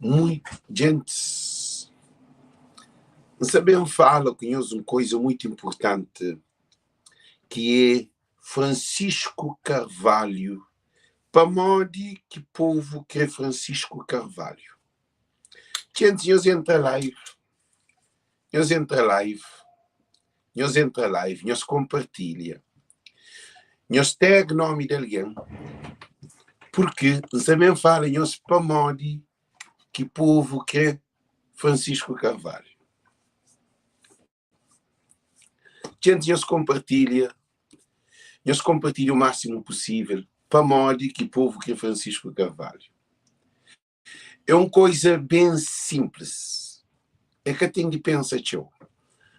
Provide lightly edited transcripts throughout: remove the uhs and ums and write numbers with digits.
Muito, gente, sabemos fala com nós uma coisa muito importante, que é Francisco Carvalho. Para onde que o povo quer Francisco Carvalho? Gente, nós entra live, nós compartilha, nós tag nome de alguém, porque também fala nós para onde que o povo quer Francisco Carvalho. Gente, nós compartilha o máximo possível para onde que o povo quer Francisco Carvalho. É uma coisa bem simples. É que tem de pensar, tio.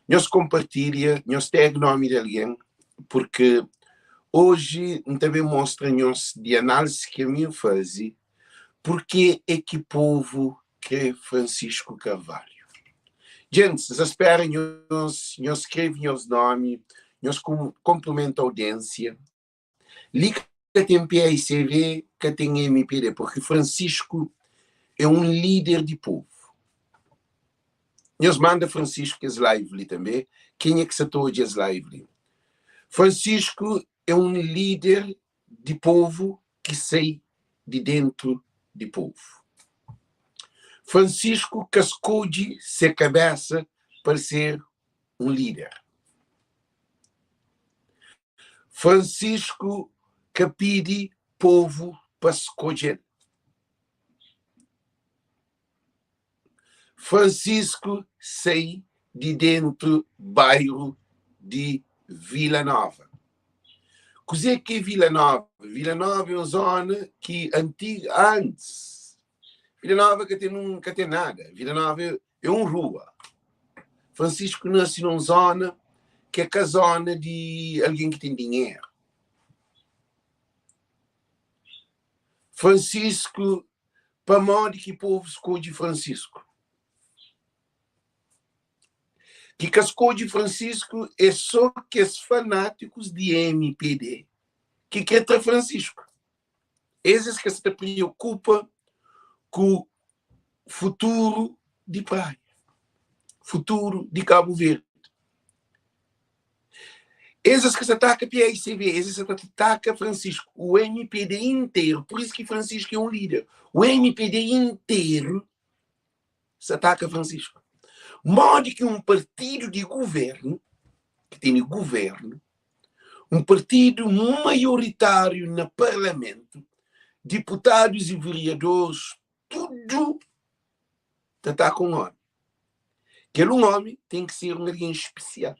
Nós compartilha, nós tag nome de alguém, porque hoje também mostra-nos de análise que a mim faz, porque é que o povo quer Francisco Carvalho. Gente, vocês esperam, nós escrevemos nome, nós complementa a audiência, liga que tem PICV, que tem MPD, porque Francisco é um líder de povo. Nós manda Francisco as live ali também. Quem é que se toca as live? Francisco é um líder de povo que sai de dentro de povo. Francisco cascou-de sua cabeça para ser um líder. Francisco capide povo para se escolher. Francisco sai de dentro do bairro de Vila Nova. Cos'è que é Vila Nova? Vila Nova é uma zona que antiga, antes. Vila Nova que tem nada. Vila Nova é uma rua. Francisco nasce numa zona que é a zona de alguém que tem dinheiro. Francisco, para onde que o povo escolhe Francisco? Que cascou de Francisco é só que os fanáticos de MPD que querem ter Francisco. Esses que se preocupam com o futuro de praia, futuro de Cabo Verde. Esses que se atacam PICV, esses que se atacam Francisco, o MPD inteiro, por isso que Francisco é um líder. O MPD inteiro se ataca Francisco. Modo que um partido de governo, que tem governo, um partido maioritário no parlamento, deputados e vereadores, tudo está com um homem. Aquele homem tem que ser um alguém especial.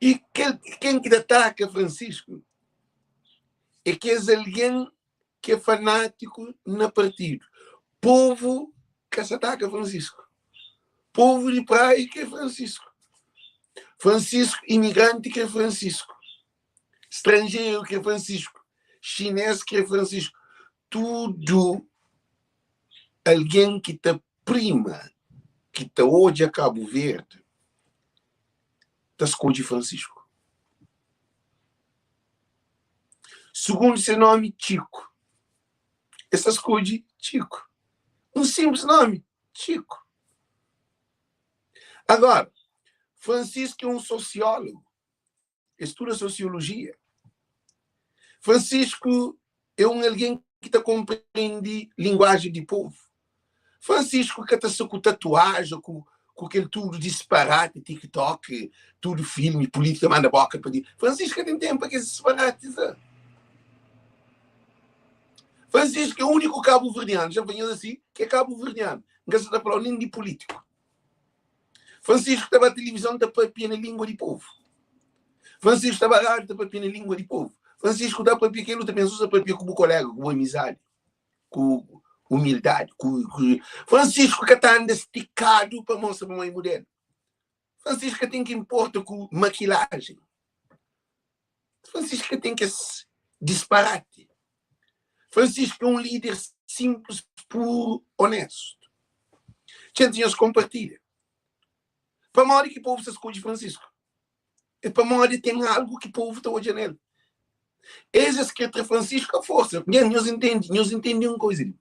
E quem que ataca Francisco é que é alguém que é fanático no partido. Povo que se ataca Francisco. Povo de praia que é Francisco. Francisco, imigrante que é Francisco. Estrangeiro que é Francisco. Chinês que é Francisco. Tudo alguém que te prima, que te odia Cabo Verde, te escolhe Francisco. Segundo seu nome, Chico. Essa escolhe Chico. Um simples nome, Chico. Agora, Francisco é um sociólogo, estuda sociologia. Francisco é alguém que compreende linguagem de povo. Francisco que está com tatuagem, com aquele tudo disparate, TikTok, tudo filme, política, manda boca para dir. Francisco tem tempo para que se disparatiza. Francisco é o único cabo-verdiano, já venhamos assim, que é cabo-verdiano. Não se está falando nem de político. Francisco estava na televisão, está para na língua de povo. Francisco estava na rádio, está para na língua de povo. Francisco está para aquilo, está pensando para como colega, com amizade, com humildade. Francisco que está andando esticado para mostrar para a mãe mulher. Francisco que tem que importa com maquilagem. Francisco que tem que disparate. Francisco é um líder simples, puro, honesto. Gente, nós compartilha. Para a hora que o povo se esconde Francisco. E para a hora tem algo que o povo está olhando nele. Esse que é Francisco a força. Nós entendemos uma coisa.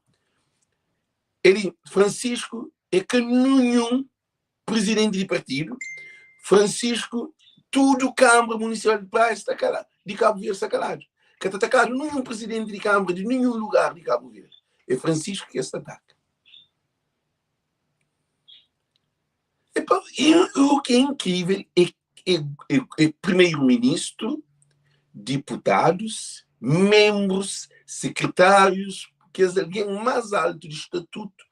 Francisco é que nenhum presidente de partido, Francisco, tudo Câmara Municipal de Praia está calado, de Cabo Verde está calado. Que está calado nenhum presidente de Câmara de nenhum lugar de Cabo Verde. É Francisco que está ataca. E o que é incrível é primeiro-ministro, deputados, membros, secretários, que é alguém mais alto de estatuto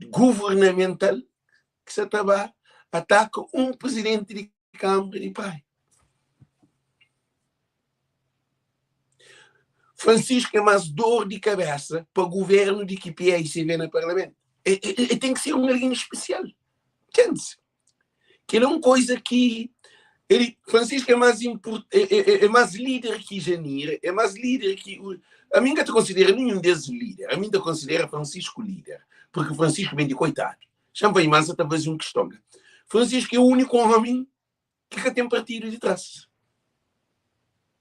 governamental que se ataca um presidente de Câmara de Praia. Francisco é mais dor de cabeça para o governo de que se vê no Parlamento. Tem que ser um alguém especial. Entende-se? Que não é uma coisa que... Francisco é mais líder que Janir, é mais líder que... A mim não te considera nenhum desses líderes. A mim te considera Francisco líder. Porque Francisco vem de coitado. Champa Imansa talvez um questão. Francisco é o único homem que tem partido de trás.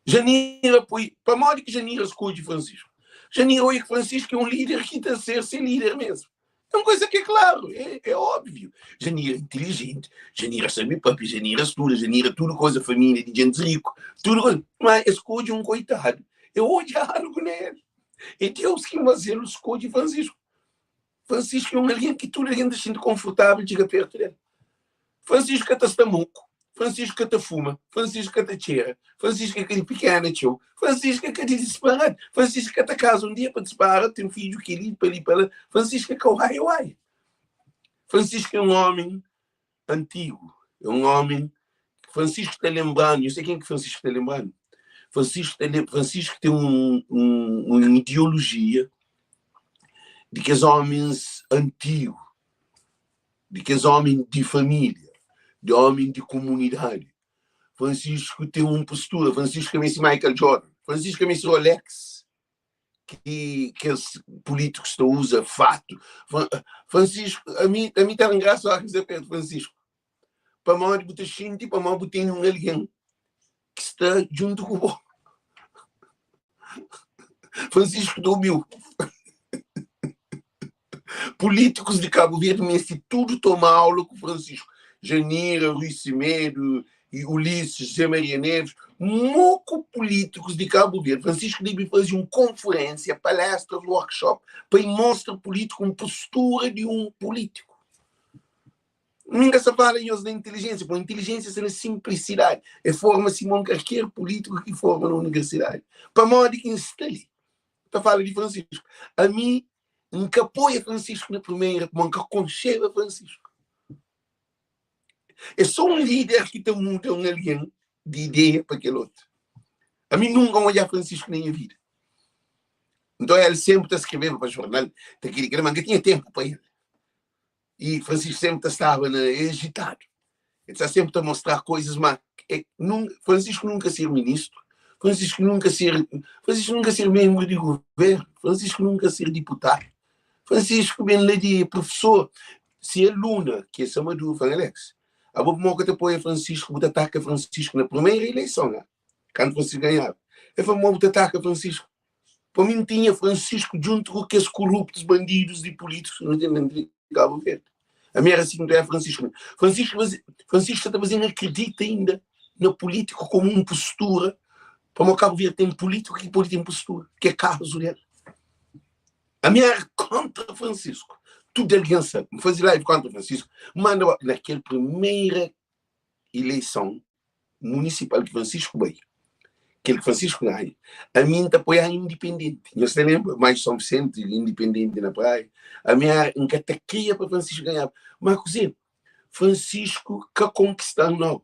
Janir apoia... Para modo que Janir escude Francisco. Janir olha que Francisco é um líder que está a ser líder mesmo. É uma coisa que é claro, é óbvio. Janira é inteligente, Janira sabe papi, Janira estuda, Janira tudo coisa família de gente rico, tudo coisa. Mas escolhe um coitado. Eu odiado com ele. E Deus que ele escolhe Francisco. Francisco é um alguém que tudo alguém se sente confortável de chegar perto dele. Francisco está muco. Francisco que fuma, Francisco que cheira, Francisco que é pequeno, tio, Francisco que é disparado, Francisco que casa um dia para disparar, tem um filho que ele para lá, Francisco que é o Francisco é um homem antigo, é um homem, Francisco está lembrando, eu sei quem que Francisco está lembrando, Francisco tem uma ideologia de que os homens antigos, de que os homens de família, de homem de comunidade. Francisco tem uma postura. Francisco é esse Michael Jordan. Francisco é esse Rolex que os políticos usam, fato. Francisco, a mim está engraçado dizer perto Francisco. Para mim, botar xinti, para mim, botar um alguém que está junto com o Francisco dormiu. Políticos de Cabo Verde, mas tudo toma aula com Francisco. Janira, Rui Cimedo, Ulisses, José Maria Neves, pouco políticos de Cabo Verde. Francisco deve fazer uma conferência, palestras, workshop, para mostrar político uma postura de um político. Nunca se fala em da inteligência, porque a inteligência é a simplicidade. É forma Simão qualquer político que forma na universidade. Para modo que está ali. Para falar de Francisco. A mim, nunca apoia Francisco na primeira, nunca aconchega Francisco. É só um líder que muda um alguém de ideia para aquele outro. A mim nunca olhar Francisco na minha vida. Então ele sempre está escrevendo para o jornal daquele que tinha tempo para ele. E Francisco sempre estava agitado. Ele está sempre a mostrar coisas, mas Francisco nunca ser ministro, Francisco nunca ser membro de governo, Francisco nunca ser deputado, Francisco bem lá de professor, se é Luna, que é Samadou, Alex. A boa moca te apoia Francisco, você ataca Francisco na primeira eleição, né? Quando Francisco ganhava. É famoso, você ataca Francisco. Para mim tinha Francisco junto com aqueles corruptos bandidos e políticos no de Cabo Verde. A minha era assim, não é Francisco. Francisco não acredita ainda no político como uma postura. Para o Cabo Verde tem político que pode ter postura, que é Carlos Urel. A minha era contra Francisco. Tudo aliança. Fazia live contra Francisco. Manda naquela primeira eleição municipal que Francisco veio. Aquele Francisco ganha. A minha apoia a independente. Eu se lembra, mais São Vicente, independente na praia. A minha encataquia para Francisco ganhar. Mas, cozinha, Francisco que conquistar não.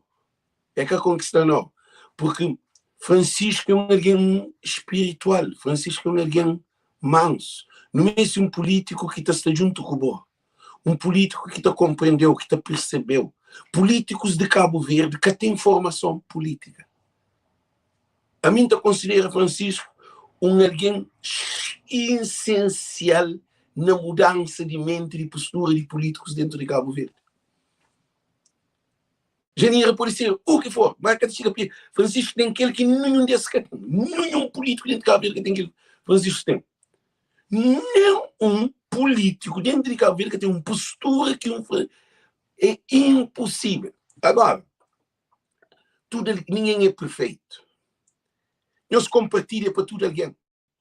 É que conquistar não. Porque Francisco é um alguém espiritual. Francisco é um alguém manso. Não é esse um político que está junto com o Bo. Um político que te compreendeu, que te percebeu. Políticos de Cabo Verde que têm formação política. A mim te considera Francisco um alguém essencial na mudança de mente e postura de políticos dentro de Cabo Verde. Janeiro pode ser o que for, mas que chega aqui, Francisco tem aquele que nenhum desse que tem, nenhum político dentro de Cabo Verde que tem aquele Francisco tem. Nenhum político dentro de Cabo Verde que tem uma postura que é impossível. Agora, ninguém é perfeito. Nós compartilhamos para tudo alguém.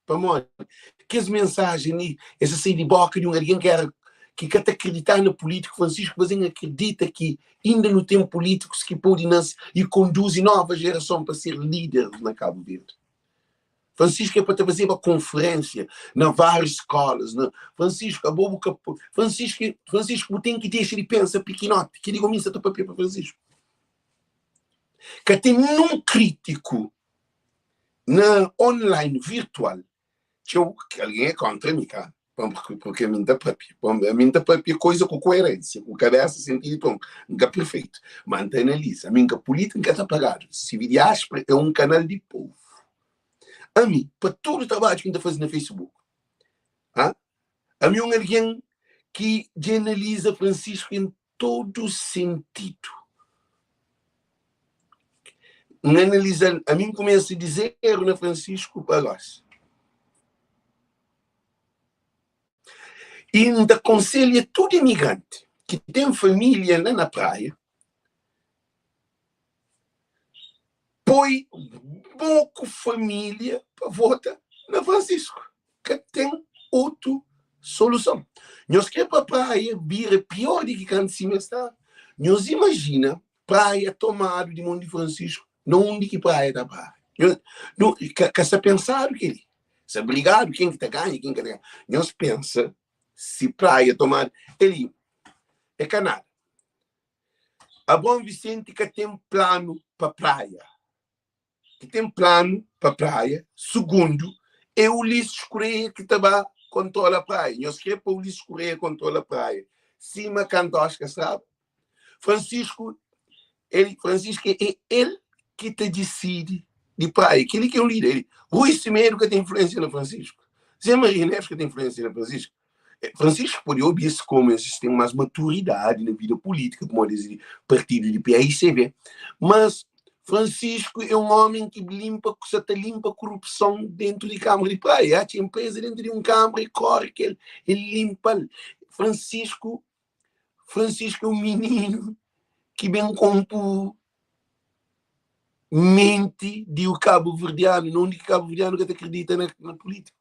Para nós, que as mensagens, essa saída de boca de alguém que quer acreditar no político, Francisco, mas acredita que ainda no tempo político que pode nascer e conduz nova geração para ser líder na Cabo Verde. Francisco é para fazer uma conferência na várias escolas. Francisco tem que deixar de pensar pequenote, que digo missa para Francisco. Que tem um crítico na online virtual que alguém é contra mim, cara. Porque a minha própria é coisa com coerência, com cabeça, sentido, nunca perfeito. Mantém a lista. A minha política está pagada. Se diáspora é um canal de povo. A mim, para todo o trabalho que ainda faz no Facebook, a mim é alguém que analisa Francisco em todo sentido. Analisando, a mim começa a dizer na Francisco Pagos. E ainda aconselha todo imigrante que tem família lá na praia, põe pouco família para votar na Francisco, que tem outra solução. Nós queremos para a praia vir pior do que quando se está. Nós imagina praia tomada de Monte Francisco, não de que praia da praia. Que se pensar o que ele, se brigado quem que está ganhando, quem que está ganhando. Nós pensa se praia tomada, ele é Canadá. A Bom Vicente que tem plano para praia. Que tem plano para praia. Segundo, é o Ulisses Correia que também controla a praia. Nós queremos para o Ulisses Correia controla a praia. Cima Cantosca, sabe? Francisco é ele que te decide de praia. Aquele que é o líder. Rui Cimeiro que tem influência no Francisco. Zé Maria Neves que tem influência no Francisco. Francisco pode ouvir-se como eles têm mais maturidade na vida política, como dizer, partido de PICV, mas Francisco é um homem que limpa a corrupção dentro de Câmara de Praia. Há empresa dentro de Câmara e corre que ele limpa. Francisco é um menino que bem como mente de o cabo-verdiano, não de cabo-verdiano que acredita na política.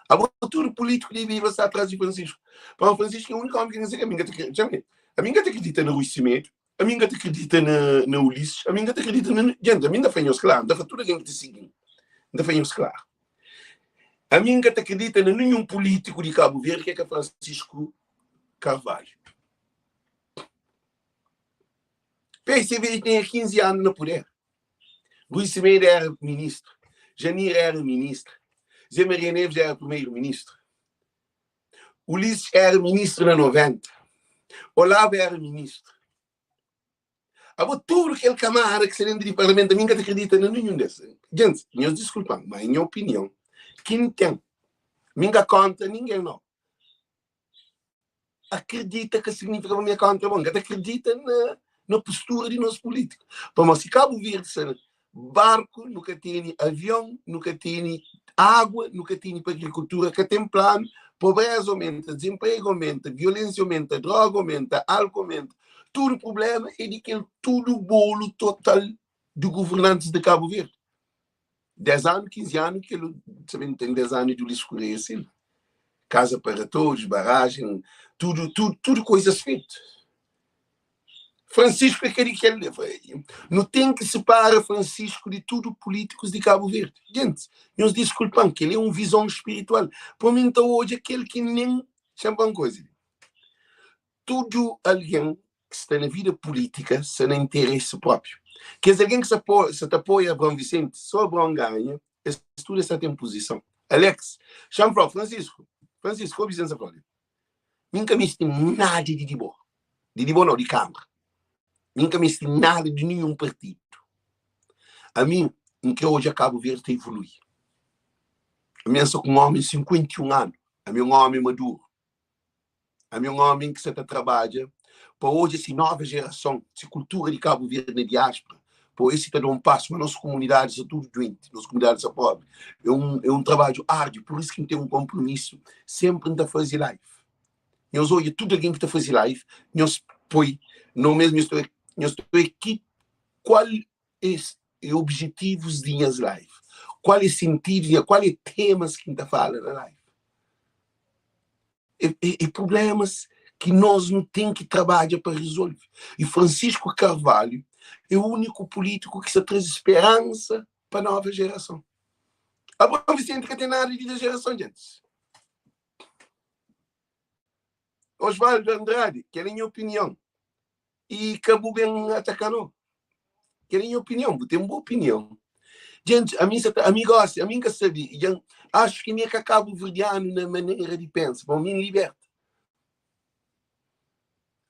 A cultura política de viva está atrás de Francisco. Para o Francisco é o único homem que não sei que a minha acredita no Rui Cimeiro, a minha acredita na Ulisses, a minha acredita na... Gente, a minha fanhos claro, da fatura que te seguem. Da fanhos claro. A minha acredita em nenhum político de Cabo Verde que é Francisco Carvalho. PSV tem 15 anos no poder. Rui Cimeiro era ministro. Janir era ministro. Zé Maria Neves era primeiro-ministro. Ulisses era ministro na 90. Olavo era ministro. Agora, tudo aquele camarada que se dentro do parlamento, ninguém acredita em nenhum desses. Gente, meus desculpas, mas em minha opinião, quem tem, ninguém conta, ninguém não. Acredita que significa a minha conta bom, acredita na postura de nosso político. Mas se Cabo Verde, barco, nunca tem avião, nunca tem água, nunca tem para agricultura, que tem plano, pobreza aumenta, desemprego aumenta, violência aumenta, droga aumenta, álcool aumenta. Todo o problema é de que tudo o bolo total do governantes de Cabo Verde. 10 anos, 15 anos, que ele também tem 10 anos de Ulisses Correia Silva. Casa para todos, barragem, tudo coisas feitas. Francisco é aquele que ele não tem que separar Francisco de tudo políticos de Cabo Verde. Gente, nós desculpamos que ele é uma visão espiritual. Para mim, então, hoje, aquele que nem chama uma coisa. Tudo alguém que está na vida política se não interesse próprio. Que é alguém que se apoia a Bom Vicente, só Bom ganha, tudo essa tem posição. Alex, chama para Francisco, qual Vicente Flório? Nunca me tem nada de Dibó. De Dibó não, de Câmara. Nunca me tem nada de nenhum partido. A mim, em que hoje a Cabo Verde evolui. A mim sou um homem de 51 anos. A mim um homem maduro. A mim um homem que se trabalha para hoje essa nova geração, essa cultura de Cabo Verde na diáspora, para esse dar um passo, mas nossas comunidades são tudo doentes, nossas comunidades são pobres. É um trabalho árduo, por isso que tem um compromisso sempre de fazer live. Nós olha tudo alguém que está fazendo live, nós põe, no mesmo nós estou aqui, qual é objetivos de minhas live, qual é sentido, qual é temas que está falando na live. E problemas que nós não temos que trabalhar para resolver. E Francisco Carvalho é o único político que se traz esperança para a nova geração. A Bom Vicente que tem nada de geração de antes. Osvaldo Andrade, que é a minha opinião. E Cabo bem atacando. Que é a minha opinião, tem uma boa opinião. Gente, a mim gosta, a mim que sabe, acho que nem que Cabo Verdeano na maneira de pensar, para mim liberta.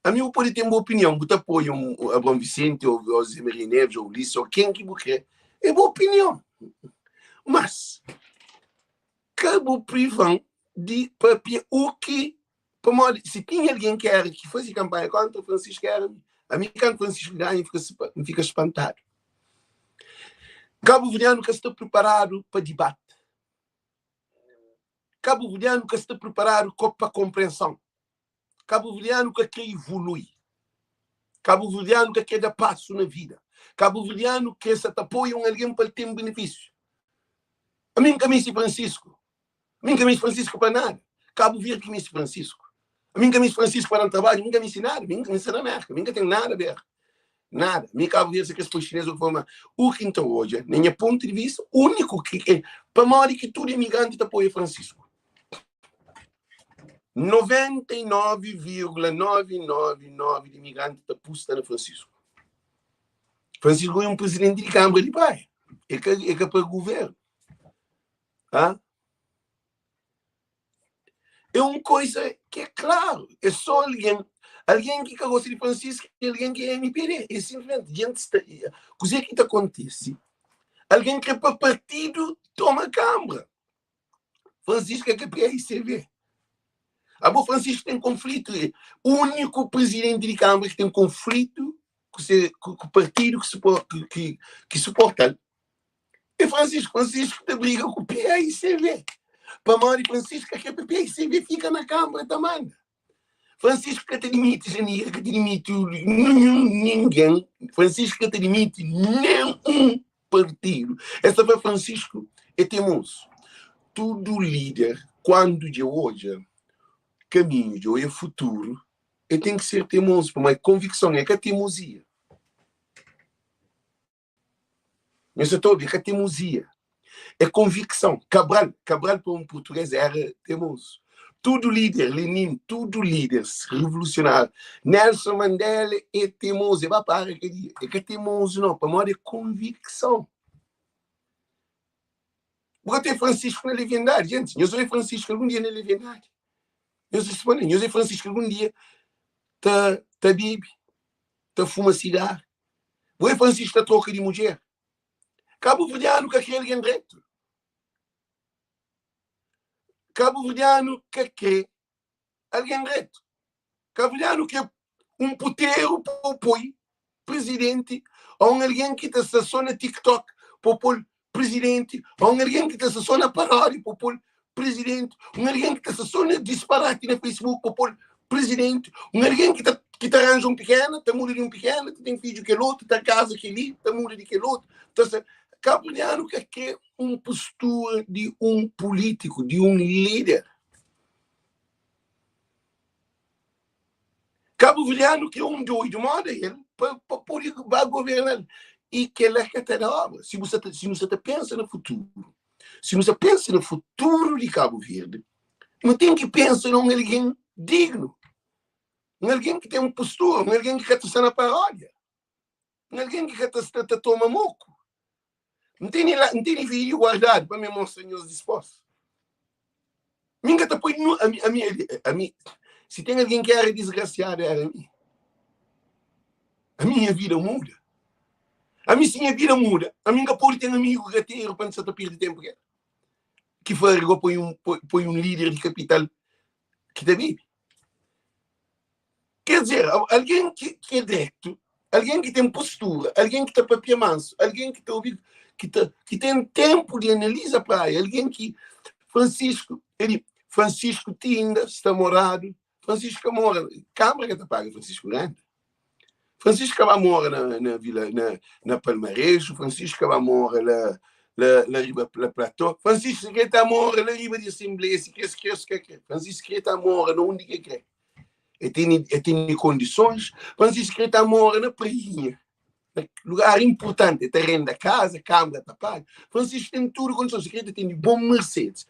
A mim pode ter uma boa opinião, você apoia a Bom Vicente, ou o Zé Maria Neves, ou o Ulisses, ou quem que você quer. É boa opinião. Mas, Cabo privão de papel, o que, se tinha alguém que era, que fazia campanha contra o Francisco, era a mim, quando o Francisco ganha, fica espantado. Cabo Verdeano que está preparado para debate. Cabo Verdeano que está preparado para compreensão. Cabo Verdeano que quer evoluir. Cabo Verdeano que quer dar passo na vida. Cabo Verdeano que se apoia em alguém para ter um benefício. A mim que me Francisco. A mim que me Francisco para nada. Cabo Verde que me Francisco. A mim que me Francisco para um trabalho. A mim que me nada. A mim que me ensina América. A mim que tem nada a ver. Nada. A mim Cabo Verde que as chineses forma o que então hoje, nem a ponto de vista, único que é para mais que todo imigrante apoia Francisco. 99,999 de imigrantes da pusta na Francisco. Francisco é um presidente de Câmara de Praia. É que para o governo. Ah? É uma coisa que é claro. É só alguém que gosta de Francisco e alguém que é MPD. É simplesmente o que acontece? Alguém que é para partido toma a Câmara. Francisco é que é PRCV. O Francisco tem conflito. É o único presidente de Câmara que tem conflito com o partido que suporta. É Francisco. Francisco tem briga com o PRCV. Para Mário Francisco, que é o PRCV fica na Câmara também. Francisco que te limite, Jania, que te limite ninguém. Francisco que te limite nenhum partido. Essa foi Francisco é teimoso. Todo líder, quando de hoje, caminho de hoje é futuro, ele tem que ser teimoso, porque a convicção é que a teimosia. Mas eu estou a ver que a teimosia é convicção. Cabral para um português era teimoso. Todo líder, Lenin, todo líder revolucionário. Nelson Mandela é teimoso. É que é teimoso, não. Para nós é convicção. Botei Francisco na leviandade, gente. Eu sou Francisco algum dia na leviandade. Eu sou Francisco algum dia tá bebe, tá fuma cigarro. Eu Francisco tá troca de mulher. Cabo Verdeano que quer alguém direito. Cabo Verdeano que quer alguém direito. Cabo Verdeano que é um puteiro para o presidente, ou alguém que está só na TikTok para o presidente, ou alguém que está só na paródia para o presidente, alguém que está só na disparate na Facebook para o presidente, alguém que arranja um pequeno, está muda de um pequeno, tem filho que é outro, está casa que ali, está muda de que outro. Cabo Verdeano que é uma postura de um político, de um líder. Cabo Verdeano que é um doido, moda ele, para poder governar. E que ele é que está na obra. Se você pensa no futuro, se você pensa no futuro de Cabo Verde, não tem que pensar em alguém digno. Em alguém que tem uma postura, em alguém que está na paródia. Em alguém que está toma moco. Não tem nem vídeo guardado para me mostrar meus dispostos. Minha está põe a mim. Se tem alguém que era desgraciado, era a mim. A minha vida muda. A mim sim a vida muda. A minha pode ter um amigo gateiro para não se perder tempo. Que foi põe um líder de capital que está vivo. Quer dizer, alguém que é direto, alguém que tem postura, alguém que está papel manso, alguém que está ouvindo, que tem tempo de analisar a praia, alguém que Francisco Tinda está morado, Francisco mora, Câmara que está paga, Francisco Grande. Francisco vai mora na vila, na Palmarejo, Francisco vai mora na Riba Platô, Francisco que está mora na Riba de Assembleia, se quer, Francisco que está mora onde que quer. E tem condições, Francisco que está mora na prainha. Lugar importante, terreno da casa, Câmara está paga. Francisco tem tudo condições, tem bom Mercedes.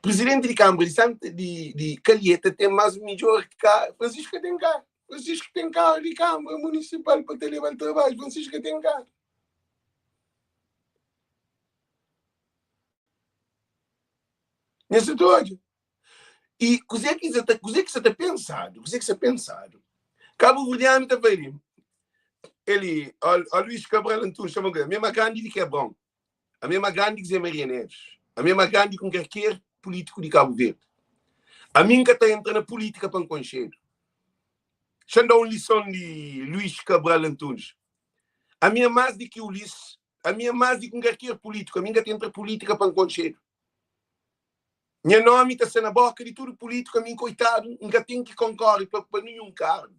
Presidente de Câmara de Calheta tem mais melhor que cá. Francisco tem carro. Francisco tem carro de Câmara Municipal para te levar ao trabalho. Francisco tem carro. Nesse todo. E o que você está pensado? O que você está pensado? Cabo Verdeano está vendo. Ele, o Luís Cabral Antunes, chama a mesma grande que é bom. A mesma grande que Zé Maria Neves. A mesma grande com qualquer político de Cabo Verde. A minha que está entrando na política para um conselho. Deixa uma lição de Luís Cabral Antunes. A minha mais do que o Ulisses, a minha mais do que qualquer político, a minha que está entrando na política para um conselho. Minha nome está sendo na boca de tudo político, a mim, coitado, nunca tenho que concorrer para nenhum cargo.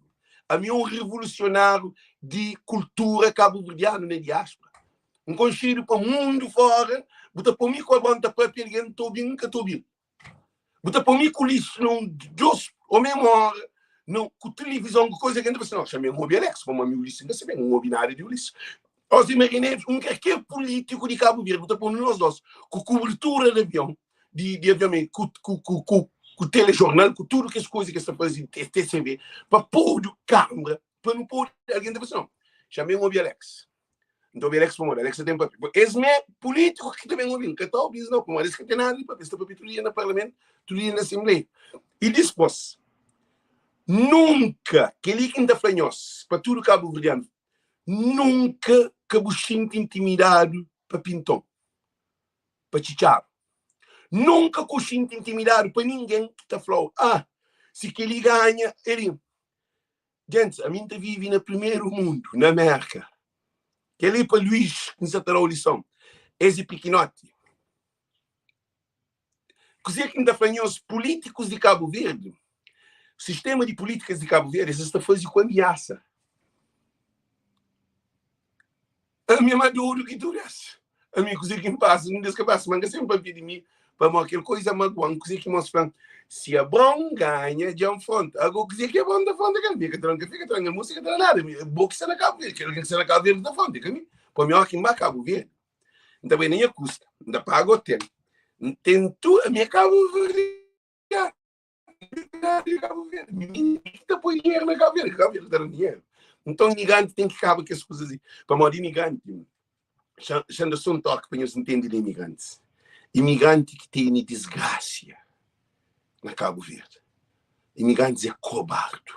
A mim, um revolucionário de cultura cabo-verdiana na diáspora. Um conselho para o mundo fora, botar para mim com a banda própria, ninguém estou bem, nunca estou bem. Botar para mim com isso, não, Deus, ou memória, não, com televisão, com coisa que ainda você não chamei um Alex, como a minha Ulisses, ainda se bem, um binário de Ulisses. Os imagineiros, um qualquer político de Cabo Verde, botar para nós dois, com cobertura de avião, de avião, com telejornal, com tudo que as coisas que está fazendo, TCV, para pôr de câmera, para não pôr alguém da você não. Chamei um Alex. Então, o Alex falou, Alex tem papel. Esse é político que também ouvindo, que está ouvindo, não, como Alex que tem nada de papel, está papel, tudo ia no parlamento, tudo ia na Assembleia. E depois, nunca, que ele que ainda flanhos, para tudo Cabo Verdeano, nunca que eu sinto intimidado para Pintão, para Chicharo. Nunca que eu sinto intimidado para ninguém que está falando, se que ele ganha, ele... Gente, a mim vive no primeiro mundo, na América. Que ali para Luís, que nos atarou a lição. Esse pequenote. Coisa que ainda falamos políticos de Cabo Verde, o sistema de políticas de Cabo Verde, está fazendo com ameaça. A minha madura que tu és. A minha coisa que me passa, não diz que passa, mas sempre para de mim, para uma aquela coisa magoante, coisa que nós falamos, se é bom, ganha de um fonte. Agora, coisa que é bom da fonte, fica tranquilo, música não é nada. Boa que você na Cabo Verde, que você na Cabo Verde da fonte, para mim, aqui em Cabo Verde. Então, nem custa, ainda paga o tempo. Tem tudo, a minha Cabo Verde. Cabo Verde. Está põe dinheiro na Cabo Verde, Cabo Verde dá dinheiro. Então, ninguém tem que acabar com essas coisas assim. Para morrer imigrante, já são toque para nós entender de imigrantes. Imigrante que tem desgraça na Cabo Verde. Imigrantes é cobarde.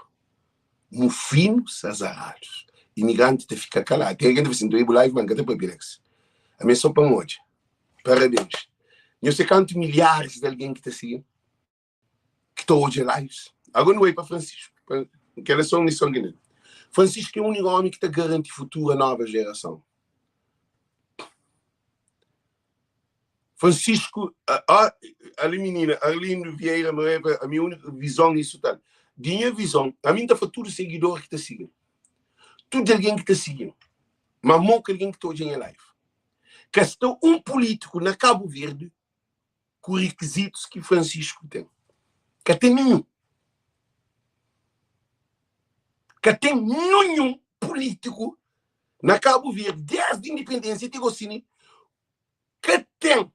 Mufinos, azarados. Imigrante te fica calado. Tem alguém que diz assim, do live, manga, até para Birex. A minha só para hoje. Parabéns. Eu sei quantos milhares de alguém que está assim, que está hoje lives. Agora não é para Francisco. Que elas são lição grande. Francisco é o único homem que te garante futuro à nova geração. Francisco, a menina, Arlindo Vieira, a minha única visão nisso tal. Minha visão, a minha está tudo seguidor que te sigam. Tudo alguém que te sigam. Mas não alguém que está hoje em live. Que está um político na Cabo Verde com requisitos que Francisco tem. Que tem nenhum. Que tem nenhum político na Cabo Verde, desde a independência de Gocini, que tem,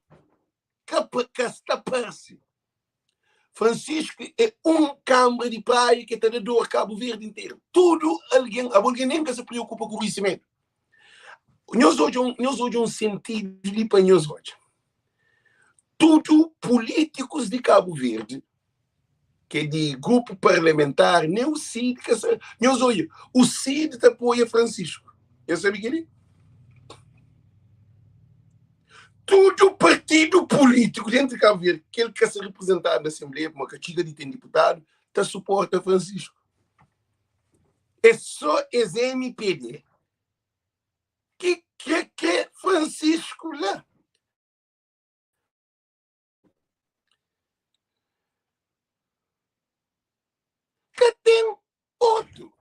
que está parece. Francisco é um câmara de praia que está de dor Cabo Verde inteiro. Tudo alguém nem que se preocupa com isso mesmo. Nós hoje um sentido de para nós hoje. Tudo políticos de Cabo Verde, que é de grupo parlamentar, nem o CID, nós olha, o CID apoia Francisco. Eu sabe que ele? Tudo partido político dentro de Cabo Verde, aquele que quer ser representado na Assembleia, como a Caxiga de tem deputado, está suporta Francisco. É só esse MPD que Francisco lá. Que tem outro.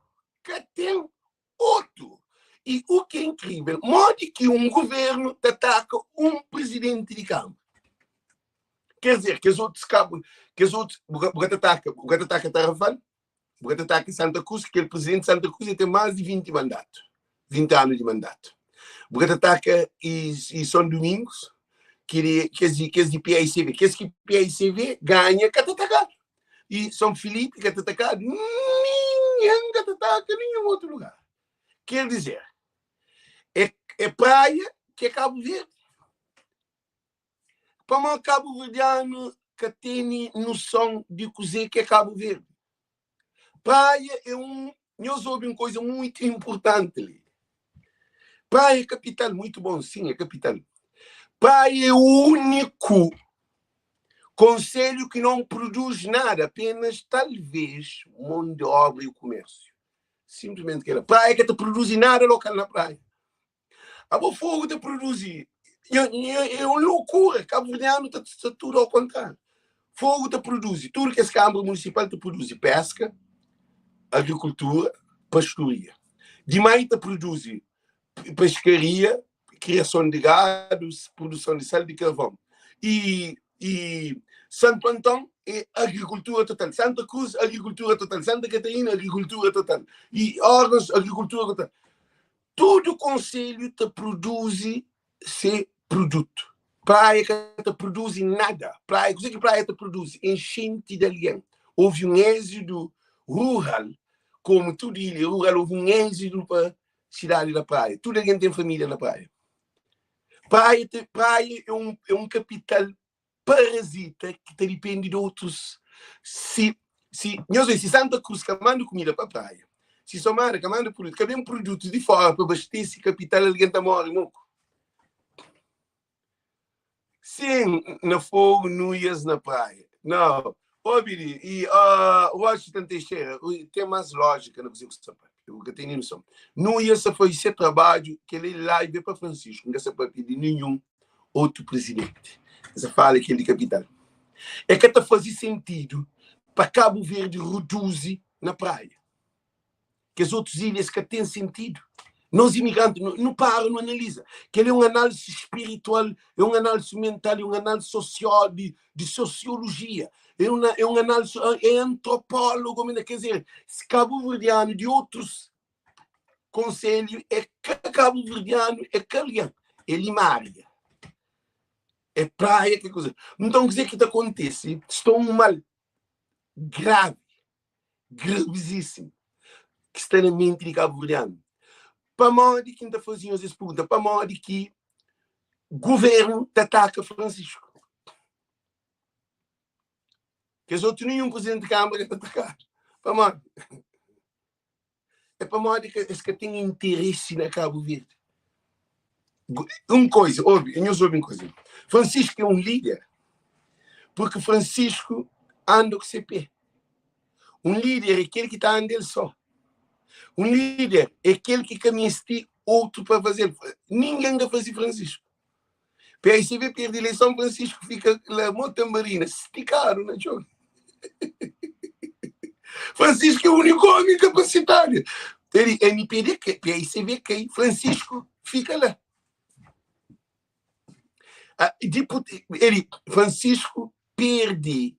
E o que é incrível, modo que um governo ataca um presidente de Câmara. Quer dizer, que os outros cabos, que os outros, o ataca Tarrafal, o ataca Santa Cruz, que o presidente de Santa Cruz tem mais de 20 mandatos, 20 anos de mandato. O ataca e São Domingos, que é de PICV, que PICV ganha Catatacar. E São Felipe, Catatacar, ninguém Catataca, nenhum outro lugar. Quer dizer, é praia que é Cabo Verde. Para o Cabo Verdeano que tem noção de cozer que é Cabo Verde. Praia é nós ouvimos uma coisa muito importante ali. Praia é capital, muito bom, sim, é capital. Praia é o único concelho que não produz nada, apenas, talvez, mão de obra e o comércio. Simplesmente que praia que não produz nada local na praia. A fogo te produzir. É uma loucura. Cabo Verdeano está tudo ao contrário. Fogo te produz. Tudo que a Câmara Municipal te produz. Pesca, agricultura, pastoria. Demais te produz pescaria, criação de gado, produção de sal de carvão. E Santo Antão é agricultura total. Santa Cruz, agricultura total. Santa Catarina, agricultura total. E Ornos, agricultura total. Todo o conselho te produz esse produto. Praia que te produz nada. Praia, o que praia te produz? Enchente de alguém. Houve um êxodo rural, como tudo ilha rural, houve um êxodo para a cidade da praia. Toda alguém tem família na praia. Praia é um capital parasita que te depende de outros. Se Santa Cruz que manda comida para a praia, se somar que manda produto, que vem produtos de fora para abastecer capital, alguém está morrendo. Sim, na fogo, nuias na praia. Não. Biri, e Washington Teixeira, tem mais lógica na coisa que eu tenho noção. Não ia se foi esse trabalho que ele lá e veio para Francisco, não se pode pedir nenhum outro presidente. Essa fala que ele capital. É que está fazendo sentido para Cabo Verde reduzir na praia. Que as outras ilhas que têm sentido. Nós imigrantes não param, não analisam. Que ele é uma análise espiritual, é uma análise mental, é uma análise social, de sociologia. É uma análise, é antropólogo, quer dizer, se cabo-verdiano de outros conselhos é cabo-verdiano, é caliano, é limária, é praia, que coisa. Então, quer dizer que acontece, estou um mal grave, gravíssimo, que está na mente de cabo-verdiano. Para modo que ainda faziam essas perguntas, para modo que o governo ataca Francisco. Que os outros nenhum presidente de Câmara que atacar. Para modo. É para modo que eles que têm interesse na Cabo Verde. Uma coisa, ouve uma coisa. Francisco é um líder, porque Francisco anda com CP. Um líder é aquele que está andando só. Um líder é aquele que caminha outro para fazer. Ninguém vai fazer Francisco. PICV perde a eleição, Francisco fica lá, Montambarina, se esticaram na jogo. Francisco é o único homem capacitário. Ele, NPD, PICV cai, Francisco fica lá. Francisco perde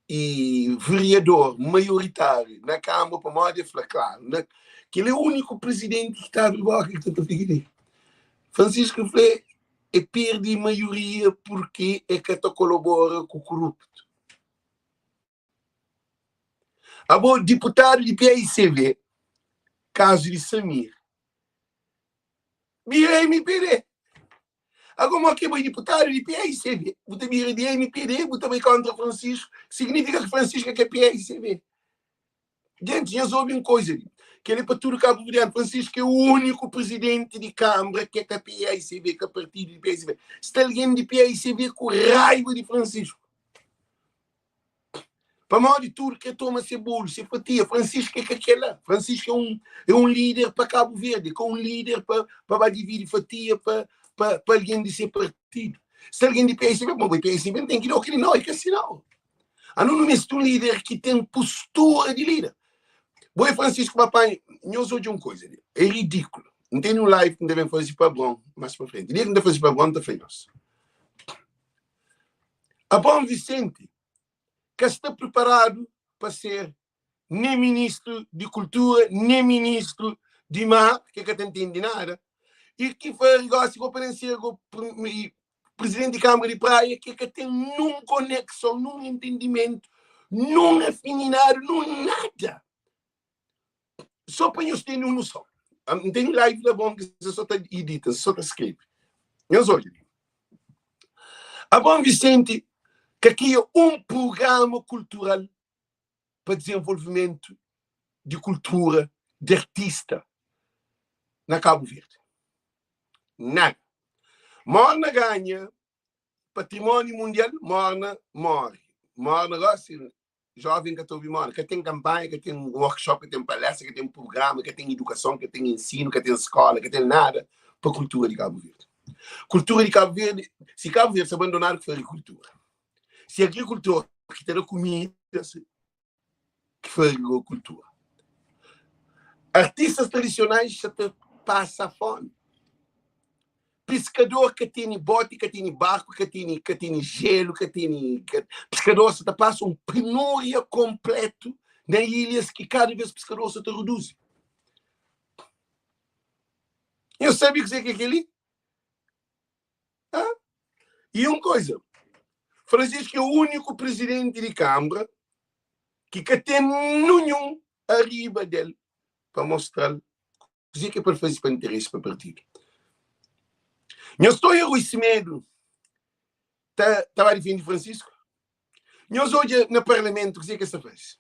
e vereador maioritário na Câmara para modo de falar, claro, que ele é o único presidente que está de boca que está a ficar. Francisco Flé perde maioria porque é que colabora com o corrupto. O deputado de PICV, caso de Samir, mira MPD. Agora, que é deputado de PICV, você mira de MPD, você vai contra Francisco, significa que Francisco é que é PICV. Gente, nós ouvimos coisa que ele é para tudo Cabo Verdeano. Francisco é o único presidente de Câmara que é da PICV, que é partido de PICV. Está alguém de PICV com raiva de Francisco. Para maior de tudo, que toma ser bolo, ser fatia. Francisco é aquela. Francisco é um líder para Cabo Verde, é um líder para dividir fatia, para alguém de ser partido. Se alguém de PSB, bom, o PSB tem que ir ao que não, é que assim não. Não é um líder que tem postura de líder. Boi Francisco, papai, nós hoje uma coisa, é ridículo. Não tem um live que devem fazer para bom, mais para frente. Ele não deve fazer para bom, está feito. A Bom Vicente, que está preparado para ser nem ministro de Cultura, nem ministro de Mar, que não entende nada, e que foi negócio com o presidente de Câmara de Praia, que tem num conexão, num entendimento, num afinidade, num nada. Só para nós terem uma noção. Não tem live da Bom que só está edita, só está escrito. Meus olhos. A Bom Vicente, que aqui é um programa cultural para desenvolvimento de cultura, de artista, na Cabo Verde. Nada. Morna ganha, patrimônio mundial, Morna morre. Morna gosta, jovem que estou ouvindo, que tem campanha, que tem workshop, que tem palestra, que tem programa, que tem educação, que tem ensino, que tem escola, que tem nada para a cultura de Cabo Verde. Cultura de Cabo Verde, se Cabo Verde se abandonar, que foi agricultura. Se agricultura, que terá comida, que foi agricultura. Artistas tradicionais passam fome. Pescador que tem bote, que tem barco, que tem gelo, pescador se passa um penúria completo nas ilhas que cada vez pescador se reduz. Eu sabia o que é aquele? E uma coisa, Francisco é o único presidente de Câmara que tem nenhum arriba dele para mostrar o que é para fazer para interesse para o partido. Eu estou a esse medo. Estava a defender Francisco. Nós hoje no Parlamento, o que é que se faz?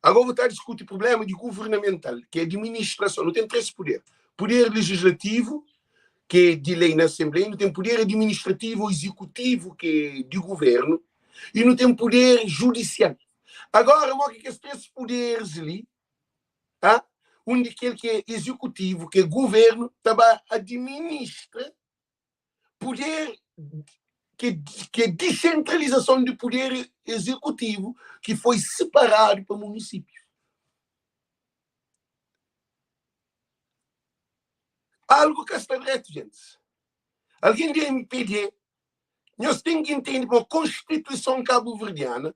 Agora vou estar a discutir o problema de governamental, que é a administração. Não tem três poderes. Poder legislativo, que é de lei na Assembleia, não tem poder administrativo, executivo, que é de governo, e não tem poder judicial. Agora, o que é esses três poderes ali? Um daquele que é executivo, que é governo, também administra poder, que é descentralização do poder executivo, que foi separado para municípios. Algo que está reto, gente. Alguém de MPD, nós temos que entender uma Constituição cabo-verdiana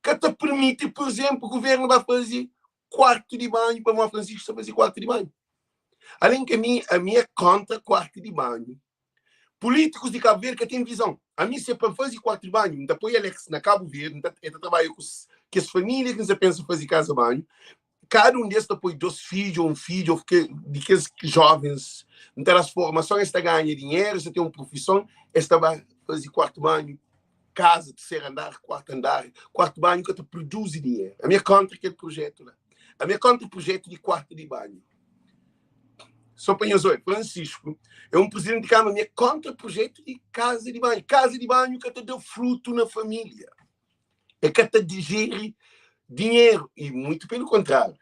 que te permite, por exemplo, o governo vai fazer quarto de banho para o Francisco fazer quarto de banho. Além que a minha é contra quarto de banho. Políticos de Cabo Verde que têm visão. A mim, se é para fazer quarto de banho, depois Alex na Cabo Verde, eu trabalho com as famílias que pensam fazer casa de banho. Cada um desses depois 2 filhos, um filho, de aqueles jovens, então as formações, está ganhando dinheiro, você tem uma profissão, esta vai fazer quarto banho, casa, terceiro andar, quarto banho que te produz dinheiro. A minha contra aquele projeto lá. A minha contra o projeto de quarto de banho. Só para os olhos, Francisco é um presidente de Câmara, minha contra o projeto de casa de banho. Casa de banho que te deu fruto na família. É que te digere dinheiro. E muito pelo contrário.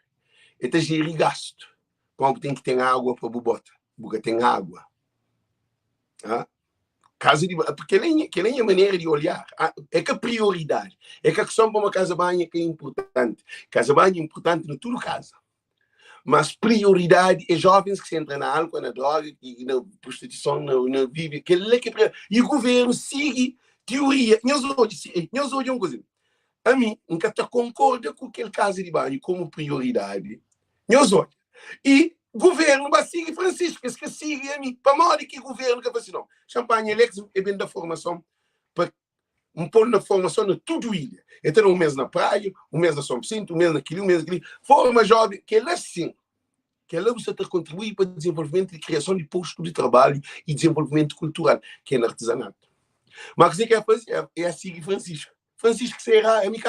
É te digere gasto. Como tem que ter água para bobota. Porque tem água. Casa de banho. Porque nem a maneira de olhar. É que a prioridade. É que a questão para uma casa de banho é que é importante. Casa de banho é importante em toda casa. Mas prioridade é jovens que se entram na álcool, na droga, e na prostituição, na vive. E o governo segue teoria. Nós hoje uma coisa. A mim, nunca concorda com aquele casa de banho como prioridade. Nós hoje. E o governo vai seguir Francisco, que sigue a mim. Para maior que o governo que vai assim, não. Champanhe Alex é bem da formação para um pôr na formação de tudo ilha. Então, um mês na praia, um mês na São Vicente, um mês naquilo, um mês naquilo. Forma jovem, que ela sim, que ela você contribui para o desenvolvimento e criação de postos de trabalho e desenvolvimento cultural, que é no artesanato. Mas o que é fazer? É a seguir Francisco. Francisco será a minha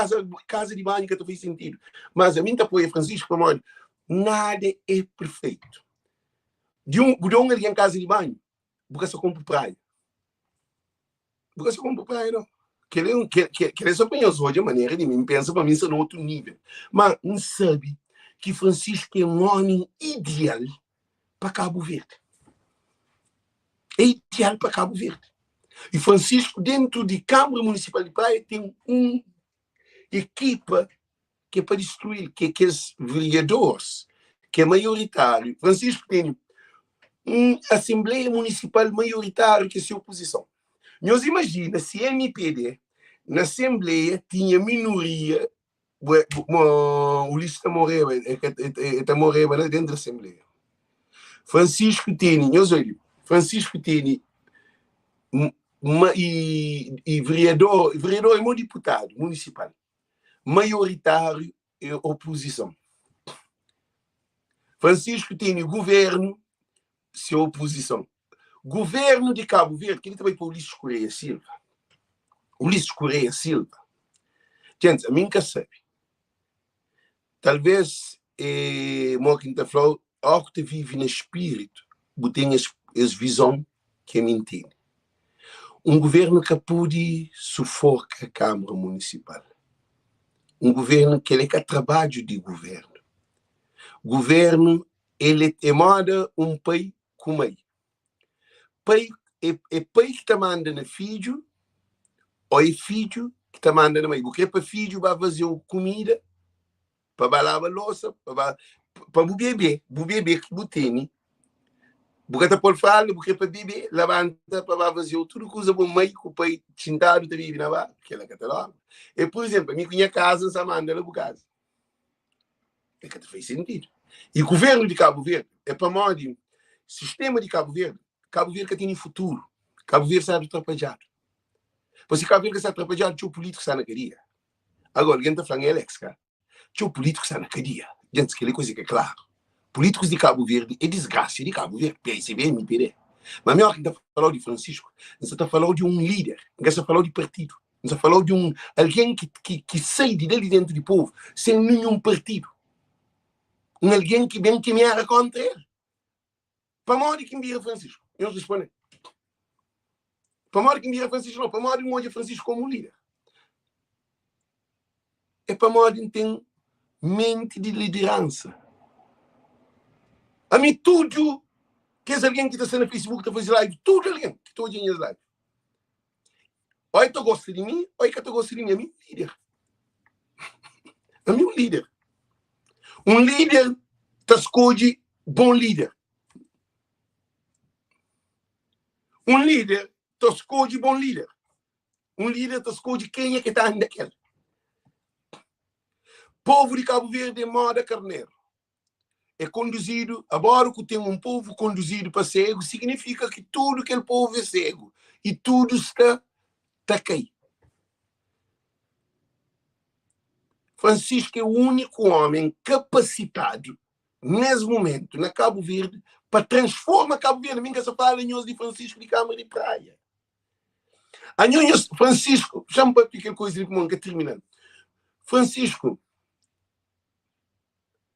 casa de banho que faz sentido. Mas a minha apoio Francisco, para mim, nada é perfeito. De um ali em casa de banho, porque só compra praia. Porque só compra praia, não. eles apanham hoje a maneira de mim, pensa para mim, isso é no outro nível. Mas não sabe que Francisco é um homem ideal para Cabo Verde. É ideal para Cabo Verde. E Francisco, dentro de Câmara Municipal de Praia, tem uma equipa que é para destruir, que é aqueles vereadores, que é maioritário. Francisco tem uma Assembleia Municipal maioritária que é sua oposição. Nós imagina se a MPD, na Assembleia, tinha minoria, o Ulisses está morrendo dentro da Assembleia. Francisco tem, Francisco tem e vereador é um deputado municipal, maioritário e oposição. Francisco tem governo, se oposição. Governo de Cabo Verde, que ele também para o Ulisses Correia Silva. Ulisses Correia Silva. Gente, a mim que sabe. Talvez, Moquinta falou, ao que te vive no espírito, tem as visão que me entende. Um governo que pode sufocar a Câmara Municipal. Um governo que ele é trabalho de governo. Governo, ele é moda um pai com mãe. Pai é pai que está mandando filho, ou é filho que está mandando mãe. Porque para filho vai fazer comida, para lavar a louça, para o bebê que botene. Porque está por falar, porque para bebê, levanta para fazer tudo que usa para mãe, que o pai sentado está vivendo lá, que ela está lá. E, por exemplo, a minha casa, essa manda ela para casa. É que faz sentido. E o governo de Cabo Verde é para modo sistema de Cabo Verde que tem futuro. Cabo Verde está atrapalhado. Porque Cabo Verde está atrapalhado, tinha o político que está na cadeia. Agora, alguém está falando, Alex, cara, tinha o político que está na cadeia. Gente, aquela coisa que é claro. Políticos de Cabo Verde é desgraça de Cabo Verde, PSB, MPD. Mas melhor que está falando de Francisco, você está falando de um líder, você está falando de partido, você está falando de alguém que sai de dentro do povo, sem nenhum partido. Alguém que vem caminhar contra ele. Para morrer que envia Francisco. Eu respondo. Para morrer que envia Francisco, não. Para morrer que Francisco como líder. É para morrer que tem mente de liderança. A mim, tudo que é alguém que está sendo no Facebook, está fazendo live, tudo alguém que está fazendo live. Ou tu gosta de mim, ou tu gosta de mim. A mim, líder. A mim, líder. Um líder está escolhe bom líder. Um líder está escolhe bom líder. Um líder está escolhe quem é que está ainda aquele. Povo de Cabo Verde é moda carneiro. É conduzido, agora que tem um povo conduzido para cego, significa que tudo aquele povo é cego. E tudo está cair. Francisco é o único homem capacitado, nesse momento, na Cabo Verde, para transformar Cabo Verde. Minha essa fala de Francisco de Câmara de Praia. A Francisco, chama para aquela coisa que terminando. Francisco,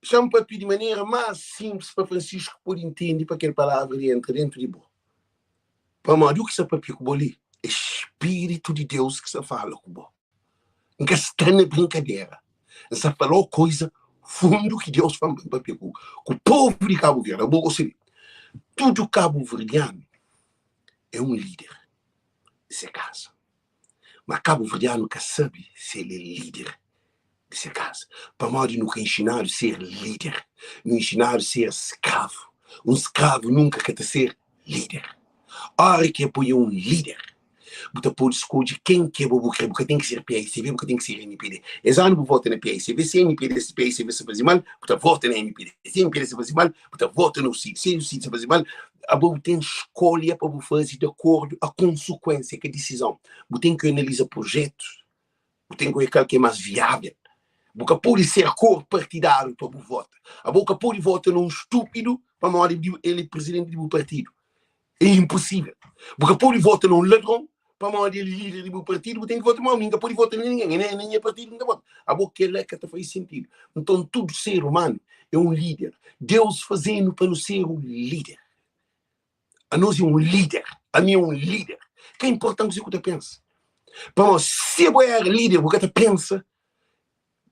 chama para de maneira mais simples para Francisco poder entender para aquela palavra entra dentro de boa. Para mim, o que você para pico ali? É Espírito de Deus que você fala com boa. Não está na brincadeira. Você falou coisa fundo que Deus fala para pico. O povo de Cabo Verde, tudo Cabo Verdeano é um líder. Dessa casa. Mas Cabo Verdeano que sabe se ele é líder dessa casa. Para modo nunca ensinar a ser líder. Não ensinar a ser escravo. Um escravo nunca quer ser líder. A hora que apoia um líder, você pode escolher quem que é porque tem que ser PSV, porque tem que ser MPD. Exato, você vota na PSV, se MPD, se PSV se faz mal, você vota na MPD. Se MPD se faz mal, você vota no CID. Se o CID se faz mal, você tem escolha para fazer de acordo com a consequência, que a decisão. Você tem que analisar projetos, você tem que ver o que é mais viável. Você pode ser cor partidário para você votar. Você pode votar num estúpido para ele é presidente do partido. É impossível. Você pode votar num ladrão para mandar ele líder do partido, você tem que votar mal. Ninguém pode votar em ninguém. Nem é partido, ninguém vota. A boca é que faz sentido. Então, todo ser humano é um líder. Deus fazendo para nos ser um líder. A nós é um líder. A mim é um líder. Que é importante o que você pensa. Para se é líder, porque pensa,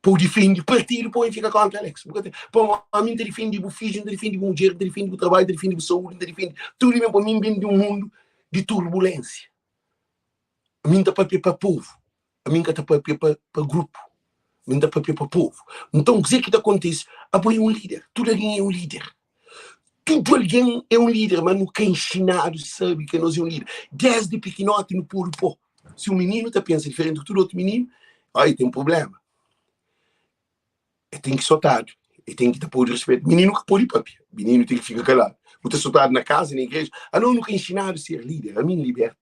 por defender partido, põe fica contra Alex. Para a mim, defende o filho, defende o mulher, defende o trabalho, defende a saúde, defende tudo mesmo para mim, vem de um mundo de turbulência. A mim está para o povo, a mim está para o grupo, a mim está para o povo. Então, o que acontece? Apoia um líder, tudo alguém é um líder. Tudo alguém é um líder, mas não quem ensinado sabe que nós é um líder. Desde pequenote no puro pó. Se um menino está pensando diferente do todo outro menino, aí tem um problema. Ele tem que soltar, ele tem que dar por respeito. Menino que pode papi, menino tem que ficar calado. Você soltado na casa, na igreja. Não, nunca ensinado a ser líder. A mim liberta.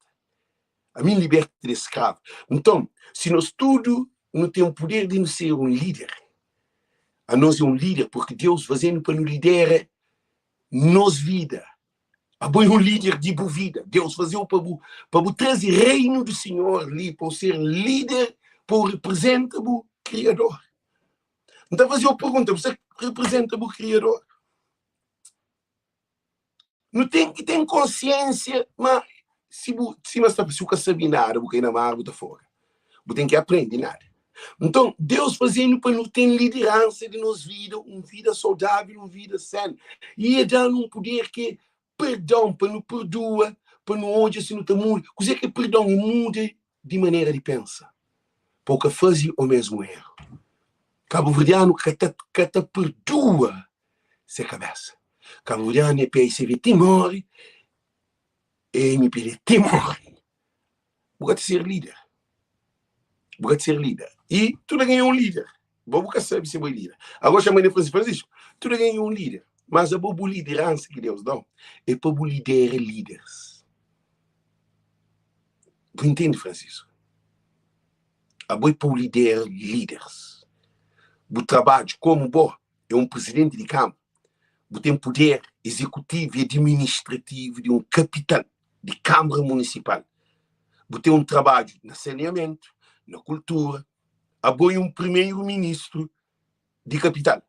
A mim liberta de escravo. Então, se nós tudo não temos o poder de nos ser um líder, a nós é um líder, porque Deus fazendo para nos liderar nos vida. A boi um líder de boa vida. Deus fazia para trazer o reino do Senhor ali, para ser líder, para representar o Criador. Então fazia a pergunta, você representa o Criador? Não tem que ter consciência, mas se você sabe nada, você ainda mais está fora. Você tem que aprender nada. Então, Deus fazendo para não ter liderança de nossa vida, uma vida saudável, uma vida sã. E é dando um poder que perdão, para não perdoa, para não onde se não te muda. O que é perdão? Muda de maneira de pensar. Porque faz o mesmo erro. Cabo-verdiano que te perdoa se cabeça. Cabo-verdiano é para se ver temor e me pede temor. Você ser líder. Você ser líder. E tudo ganha um líder. Você sabe se é líder. Agora chama de Francisco. Tudo ganha um líder. Mas a boa liderança que Deus dá é para liderar líderes. Você entende, Francisco? A boa é para liderar líderes. O trabalho como bom é um presidente de Câmara. Você tem poder executivo e administrativo de um capitão de Câmara Municipal. Você tem um trabalho no saneamento, na cultura. A boa é um primeiro-ministro de capital.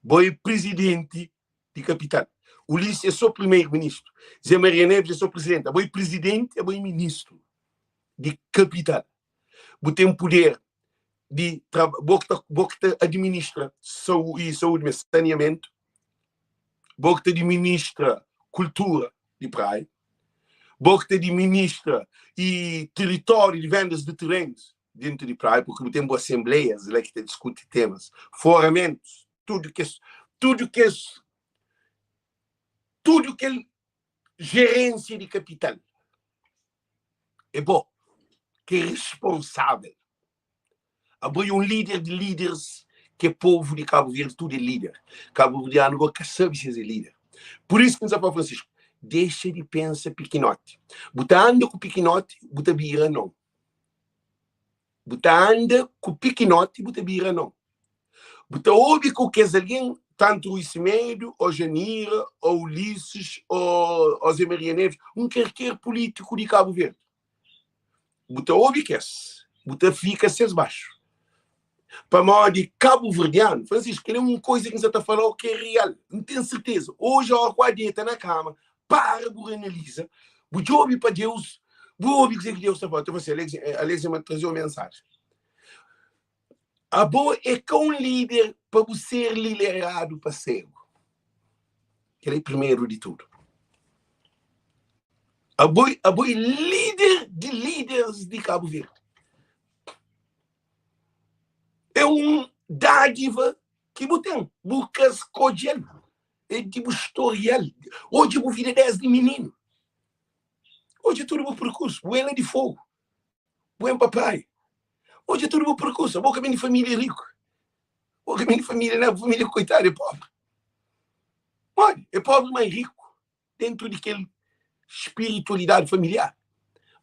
Boa é presidente de capital. Ulisses é só primeiro-ministro. Zé Maria Neves é só presidente. A boa é presidente, a boa é ministro de capital. Você tem um poder de você administra saúde, saneamento, você administra cultura de praia, você administra e território de vendas de terrenos dentro de praia, porque temos assembleias lá que discutem temas, foramentos, tudo que é gerência de capital. É bom, que é responsável. Apoia um líder de líderes que é povo de Cabo Verde, tudo é líder. Cabo Verdeano nunca sabe se é líder. Por isso que para Francisco, deixa de pensar pequenote. Você anda com pequenote, você vira não. Você anda com pequenote, você vira não. Você ouve com que alguém, tanto o Ismedo, ou Janira, ou Ulisses, ou Zé Maria Neves, qualquer político de Cabo Verde. Você ouve que você fica seis baixo. Para mal de Cabo Verdeano, Francisco, ele é uma coisa que você está falando que é real. Não tenho certeza. Hoje, a hora que está na cama, para, você analisa, você ouve para Deus, você ouve o que Deus está falando. Então, você, Alex, me trazer uma mensagem. A boa é que um líder, para você ser liderado para cego. Ele é primeiro de tudo. A boa é líder de líderes de Cabo Verde. É um dádiva que você tem. Buscas codial. É tipo historial. Hoje eu vida desde menino. Hoje é tudo o meu percurso. Boa de fogo. Boa papai. Hoje é tudo o meu percurso. Boa caminho de família rico. Boa caminho de família, não, família coitada, é pobre. Olha, é pobre, mas rico. Dentro daquela espiritualidade familiar.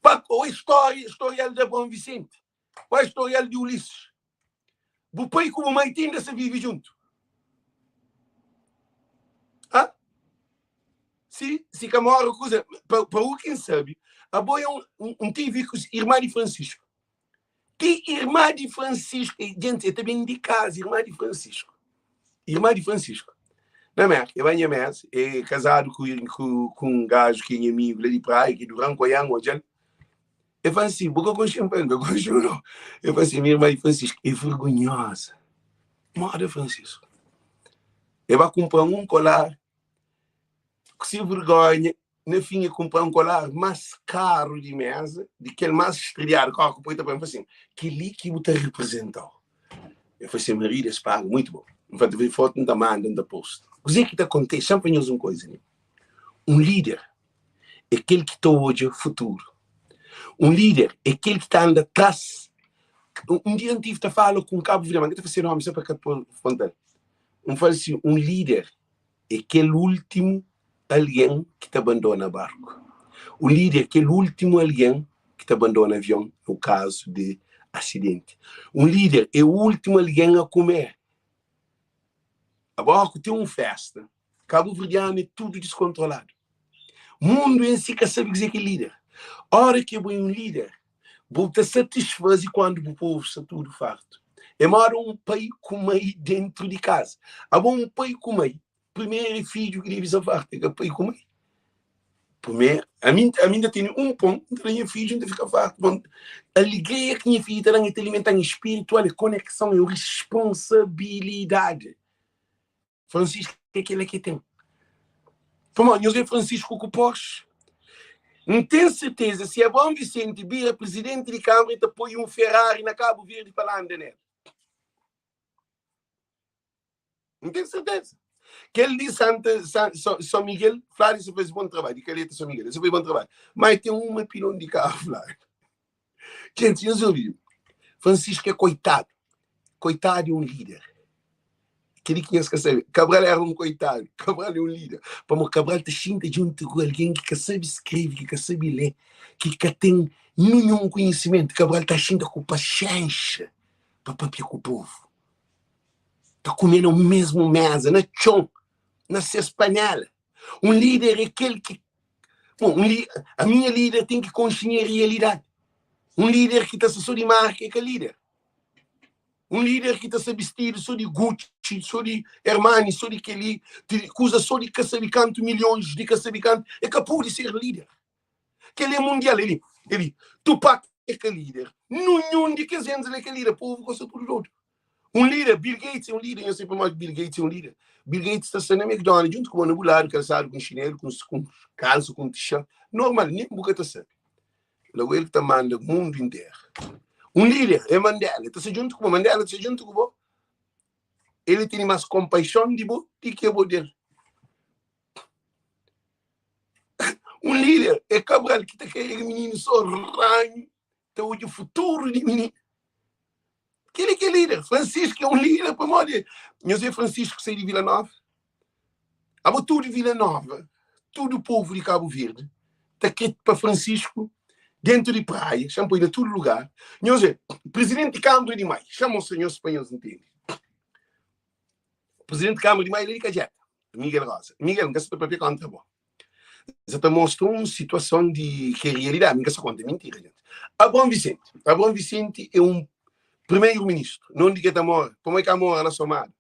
A história da Bom Vicente. A história de Ulisses. O pai como a mãe tende a se viver junto. Ah? Se Camara coisa, para quem sabe, a boia um TV com irmã de Francisco. Que irmã de Francisco? Gente, é também de casa, irmã de Francisco. Irmã de Francisco. Não é? Eu venho mais, é casado com um gajo que é amigo lá de praia, que é do Rancoiang, hoje. Eu falei assim, boca com champanhe, eu juro. Eu falei assim, minha irmã Francisco, é vergonhosa. Mora, Francisco. Eu vou comprar um colar, que se vergonha, na fim, eu comprar um colar mais caro de mesa, de aquele mais estreado, que eu depois também falei assim, que líquido te representou. Eu falei assim, Maria, esse pago, muito bom. Eu falei, vi foto não da manda, não da posto. O que acontece? Sempre uma coisa, né? Um líder é aquele que está hoje o futuro. Um líder é aquele que está andando atrás. Um dia eu tive a falar com um cabo de manga, eu falei assim, não, só para cá fronteira. Assim, um líder é aquele último alguém que te abandona barco. O líder é aquele último alguém que te abandona avião, no caso de acidente. Um líder é o último alguém a comer. Agora tem uma festa. Cabo Verdeano é tudo descontrolado. O mundo em si quer saber dizer que é líder. A hora que é um líder, vou te satisfazer quando o povo está tudo farto. É mora um pai comer dentro de casa. Há um pai comer. Primeiro filho que deve ser farto, é pai comer. Primeiro, a mim ainda tem um ponto, a minha filha ainda fica farto. A alegria que minha filha tem é alimentar em espiritual, é conexão, é responsabilidade. Francisco, o que é que ele aqui tem? Como eu sei Francisco Cupós. Não tenho certeza se é bom Vicente Bira, presidente de Câmara, e te põe um Ferrari na Cabo Verde para lá andar nele. Não tenho certeza. Que ele diz São Miguel, Flávio, você fez bom trabalho. Que ele é São Miguel, você fez bom trabalho. Mas tem uma pilão de carro, Flávio. Gente, eu ouvi. Francisco é coitado. Coitado de um líder. Aquele que quer saber. Cabral era um coitado. Cabral é um líder. Para Cabral te sinta junto com alguém que sabe escrever, que sabe ler, que tem nenhum conhecimento. Cabral está sinta com paciência para papiar com o povo. Está comendo o mesmo mesa, na chão, na espanhola. Um líder é aquele que... Bom, a minha líder tem que consciência a realidade. Um líder que está só de marca é que é líder. Um líder que está se vestir só de Gucci, só de Armani, só de Kelly, que usa só de caçabicanto, milhões de caçabicanto, é capaz de ser líder. Que ele é mundial, ele Tupac é que é líder. Nenhum de que gente é que é líder, povo gosta por outro. Um líder, Bill Gates é um líder, eu sempre mais Bill Gates é um líder. Bill Gates está sendo McDonald's, junto com o Anabulado, calçado, com chinelo, com calço, com t-shirt. Normal, nem boca está sendo. Logo ele está mandando o mundo inteiro. Um líder é Mandela, está junto com o Mandela, está junto com o ele tem mais compaixão de você do que o dele. Um líder é Cabral que está querendo menino só ranho, está hoje o futuro de menino. Aquele que é líder. Francisco é um líder para morrer. Eu sei Francisco sai de Vila Nova. A tudo de Vila Nova, todo o povo de Cabo Verde, está quieto para Francisco dentro de praia, chamam de todo lugar. Eu sei, presidente de Câmara de Maio, chamam os senhores espanhóis, entende? Presidente de Câmara de Maio, ele é Jeta, Miguel Rosa. Miguel, não quer saber para conta, bom. Você está mostrando uma situação de que é realidade, não quer saber conta, é mentira, gente. Abrão Vicente é um primeiro-ministro, não de que está morto, como é que mora na Somália?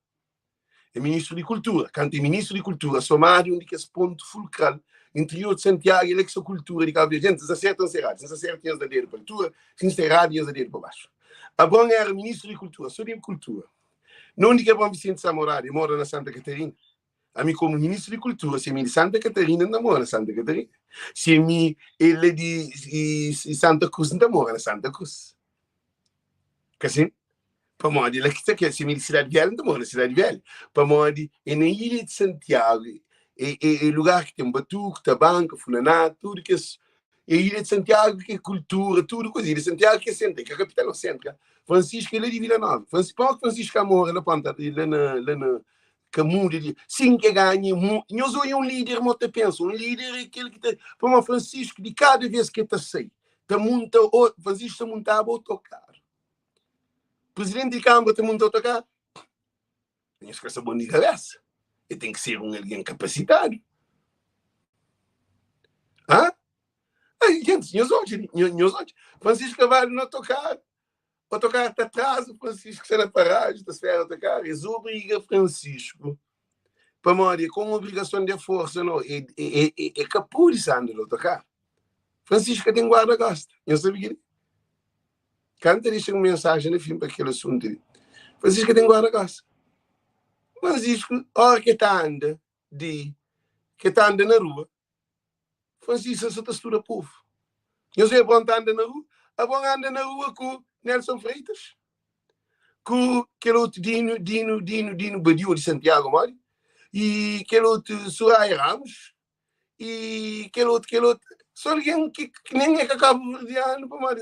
É ministro de Cultura. Quando é ministro de Cultura, Somália, onde que é esse ponto fulcral interior de Santiago, ele é que sua cultura de Cabo Verde. Gente, se acertam, se errados. Se acertam, da dedo para a altura, se não errado, da dedo para baixo. Abrão era ministro de Cultura, só de Cultura. Não de que Abrão Vicente Samorari mora na Santa Catarina. A mim, como ministro de Cultura, se é de Santa Catarina, não mora na Santa Catarina. Se ele é de Santa Cruz, não mora na Santa Cruz. Que assim? Para modo, ele que se me cidade velha, não mora na cidade velha. Para modo, é na ilha de Santiago, é lugar que tem batuque, tabanca, funaná, tudo que é. É a ilha de Santiago, que é cultura, tudo coisa. A ilha de Santiago que é centro, que é a capital é centro. Francisco, ele é de Vila Nova. Francisco Amor, na planta, lá na Camundo, sim que ganha. Eu sou um líder, mas eu penso, um líder é aquele que tem. Para uma Francisco, de cada vez que está sair, Francisco está montado a tocar. Presidente de Câmara tem muito a tocar. Tem que ser bom de cabeça. E tem que ser alguém capacitado. Hã? Aí, gente, Francisco Carvalho não tocar. O tocar está atrás, o Francisco está na paragem, está a tocar. Eles obrigam Francisco para morrer com obrigação de força, não. É capaz de andar a tocar. Francisco tem guarda-costa. Eu sabia que canta deixa uma mensagem no filme para aquele assunto. Francisco tem guarda-costa. Francisco, hora que está anda na rua, Francisco essa textura povo. Eu sei para onde anda na rua. A bom anda na rua com Nelson Freitas, com aquele outro Dino Badiou de Santiago, Mário, e aquele outro Soraya Ramos, e aquele outro. Só alguém que nem é que acaba de ano para mais.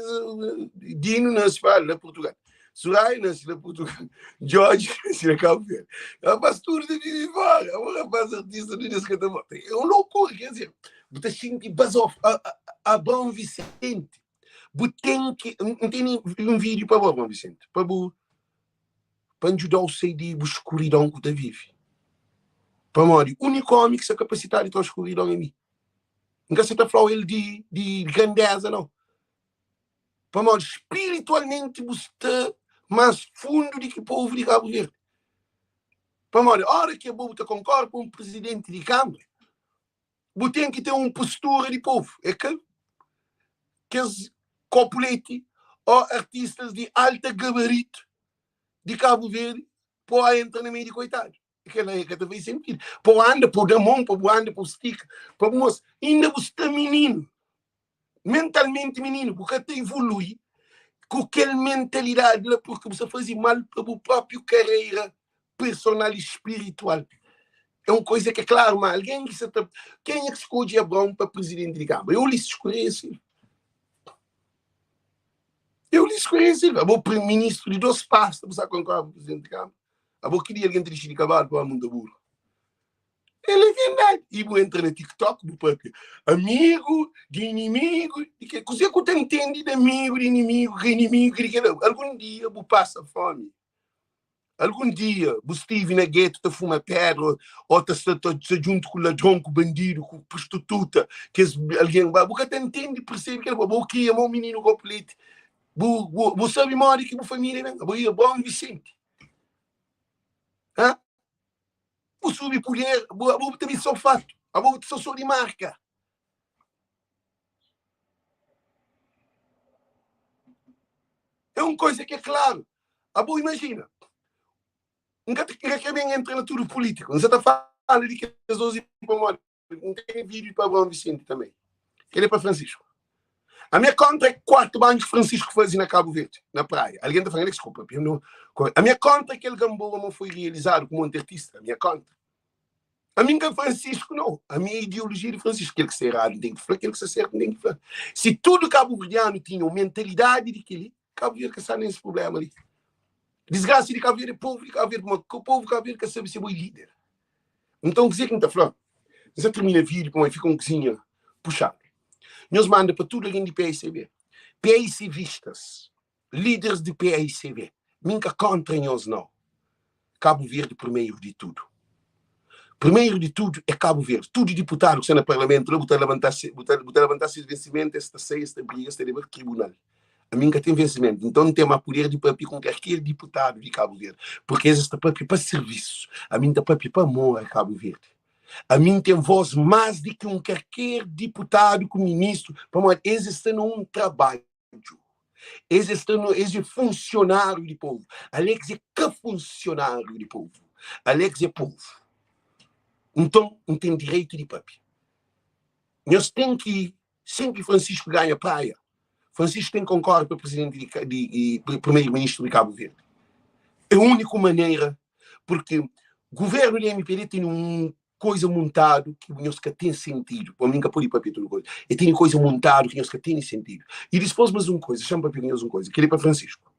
Dino não se fala na Portugal. Soraya não se fala na Portugal. Jorge não se acaba de ver. É uma pastura de vir embora. É um rapaz artista do Deus que está morto. É uma loucura, quer dizer. Você sente basou a Bom Vicente. Tem que. Não tem um vídeo para Bom Vicente. Para ajudar o CD a escuridão que está vive. Para Mário, o único homem que se capacitar de ter escuridão em mim. Nunca se está falando ele de grandeza, não. Para Mário, espiritualmente, você está mais fundo do que o povo de Cabo Verde. Para Mário, a hora que a boa concorda com um presidente de Câmara, você tem que ter uma postura de povo. É que os copuletes ou artistas de alta gabarito de Cabo Verde podem entrar no meio de coitado. Aquela é cada vez sempre. Por anda, por damão, por anda, por estica, por moço. Ainda você está menino. Mentalmente menino, porque até evolui com aquela mentalidade lá, porque você faz mal para a própria carreira personal e espiritual. É uma coisa que é claro, mas alguém que se tá... Quem é que escolhe Abrão para presidente de Câmara? Eu lhe escolhi assim. Eu lhe escolhi assim. Eu vou primeiro-ministro de 2 passos, você concorda com o presidente de Câmara? Eu vou querer alguém de cavalo para o mundo burro. Ele é verdade. E vou entrar no TikTok, porque amigo de inimigo, que você entende de amigo, de inimigo, que inimigo, que algum dia vou passar fome. Algum dia você estive na gueto, te fuma pedra, ou te junto com o ladrão, com o bandido, com a prostituta, que alguém vai, você entende, percebe que ele vai criar um menino completo. Você sabe mais que a família, né? Vou ir a Bom Vicente. Hã? Vou subir mulher, vou também só fato, vou só de marca. É uma coisa que é claro. Imagina. Nunca que bem entra na tudo político. Você está falando de que as 12 não tem vídeo para Bom Vicente também. Ele é para Francisco. A minha conta é 4 banhos que Francisco fazia na Cabo Verde, na praia. Alguém está falando, desculpa. A minha conta é que ele Gamboa não foi realizado como um artista. A minha conta. A minha Francisco não. A minha ideologia de Francisco, aquele que se errado tem que falar, aquele que se certo tem que falar. Se todo cabo-verdiano tinha uma mentalidade de que Cabo Verde que está nesse problema ali. Desgraça de Cabo Verde, povo de Cabo Verde, o povo de Cabo Verde que sabe ser bom líder. Então, dizer que não está falando. Você termina o vídeo, como fica um cozinha puxado. Nós mandamos para tudo alguém de PICB. PICvistas, líderes de PICB. Nunca contra nós, não. Cabo Verde, primeiro de tudo. Primeiro de tudo é Cabo Verde. Tudo deputado que está no Parlamento, botar levantar-se de vencimento, esta briga, esta tribunal. A mim que tem vencimento. Então não tem mais poder de papi com qualquer deputado de Cabo Verde. Porque esta papi para serviço. A mim está papi para amor a Cabo Verde. A mim tem voz mais do que qualquer deputado, com ministro. Para amor, eles estão num trabalho. Eles estão funcionário de povo. Alex é que funcionário de povo. Alex é povo. Então, não tem direito de papi. Nós temos que, sempre Francisco ganha praia, Francisco tem que concordar com o presidente e primeiro-ministro de Cabo Verde. É a única maneira, porque o governo do MPD tem uma coisa montada que nós que tem sentido. Para mim, que pode ir para tudo coisa. E tem coisa montada que nós que tem sentido. E depois mais uma coisa, chama para nós uma coisa, que ele é para Francisco.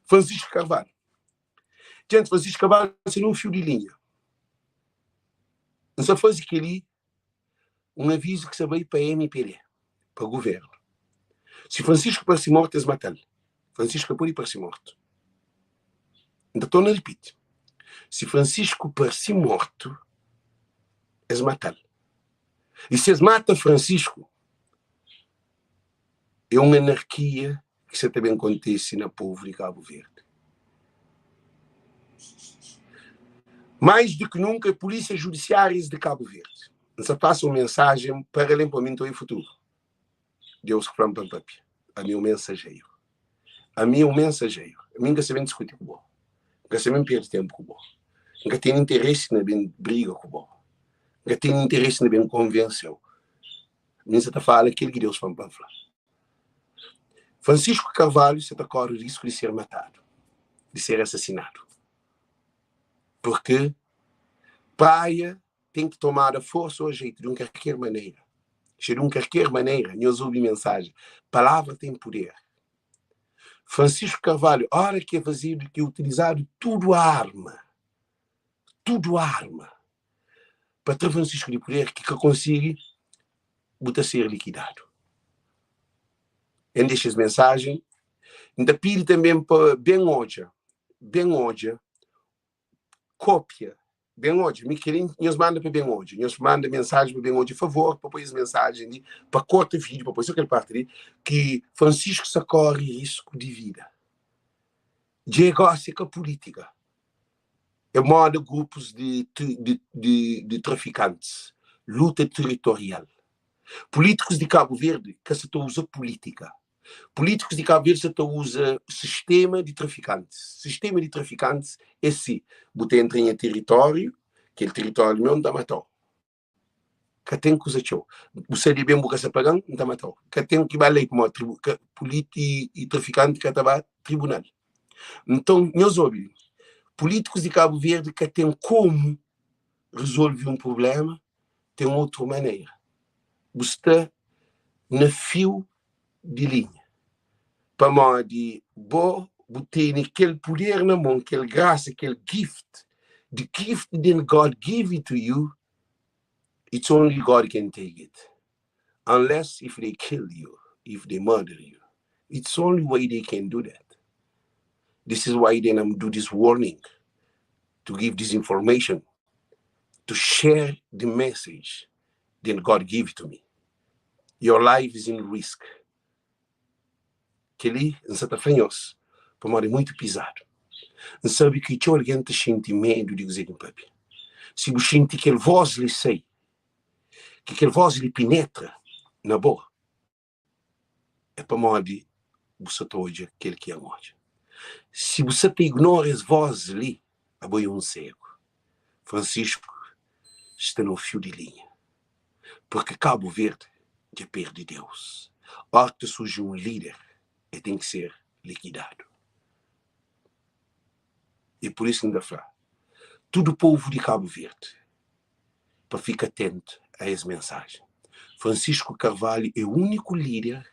Francisco Carvalho. Gente, Francisco Carvalho é um fio de linha. Não só faz aquele um aviso que se veio para a MPD, para o governo. Se Francisco parece morto, eles matam. Francisco pode parecer morto. Então, estou a repetir. Se Francisco parece morto, eles matam. E se eles matam Francisco, é uma anarquia que isso também acontece na povo de Cabo Verde. Mais do que nunca, polícias judiciárias de Cabo Verde. Essa passa uma mensagem para o limpamento do futuro. Deus que fala para papi. A mim o mensageiro. A mim o mensageiro. A mim nunca se vem discutir com o bom. Nunca se vem perder tempo com o bom. Nunca tem interesse na bem briga com o bom. Nunca tem interesse na bem convenção. A mim você está falando aquilo que Deus fala para falar. Francisco Carvalho você está corre o risco de ser matado. De ser assassinado. Porque praia tem que tomar a força ou a jeito de qualquer maneira. De qualquer maneira, nós ouvimos mensagem. Palavra tem poder. Francisco Carvalho, a hora que é fazer, que é utilizado tudo arma. Tudo arma. Para ter Francisco de poder que consiga botar ser liquidado. Em deixas mensagem, ainda pede também para bem hoje, cópia. Bem hoje, me querem, nós manda para bem hoje, nós manda mensagem para bem hoje, por favor, para pôr as mensagens, para cortar vídeo, para pôr isso aquele parte ali, que Francisco se corre risco de vida. De negócio com a política. É modo grupos de traficantes, luta territorial. Políticos de Cabo Verde que se usa política. Políticos de Cabo Verde se usa sistema de traficantes. Sistema de traficantes é se você entra em território, que é o território meu não está matando. Que tem coisa tchau. Você de bem boca se pagando, não está matando. Que tem que valer como político e traficante que está tribunal. Então, nós ouvimos. Políticos de Cabo Verde que tem como resolver um problema, tem outra maneira. Você está no fio de linha. Para modo de ter aquele poder na mão, aquele graça, aquele gift. The gift that God give it to you, it's only God can take it. Unless if they kill you, if they murder you. It's the only way they can do that. This is why then I'm do this warning, to give this information, to share the message that God give to me. Your life is in risk. Que ali, em Santa Fanhos, para morrer muito pisado. Não sabe que tinha alguém que sente medo de dizer com papi. Se você sente que aquele voz lhe sei, que aquele voz lhe penetra na boa, é para morrer, você está hoje aquele que é morte. Se você te ignora as vozes ali, a boi um cego. Francisco está no fio de linha. Porque Cabo Verde já perde Deus. Hora que surge um líder, ele tem que ser liquidado. E por isso ainda fala, todo o povo de Cabo Verde, para ficar atento a essa mensagem. Francisco Carvalho é o único líder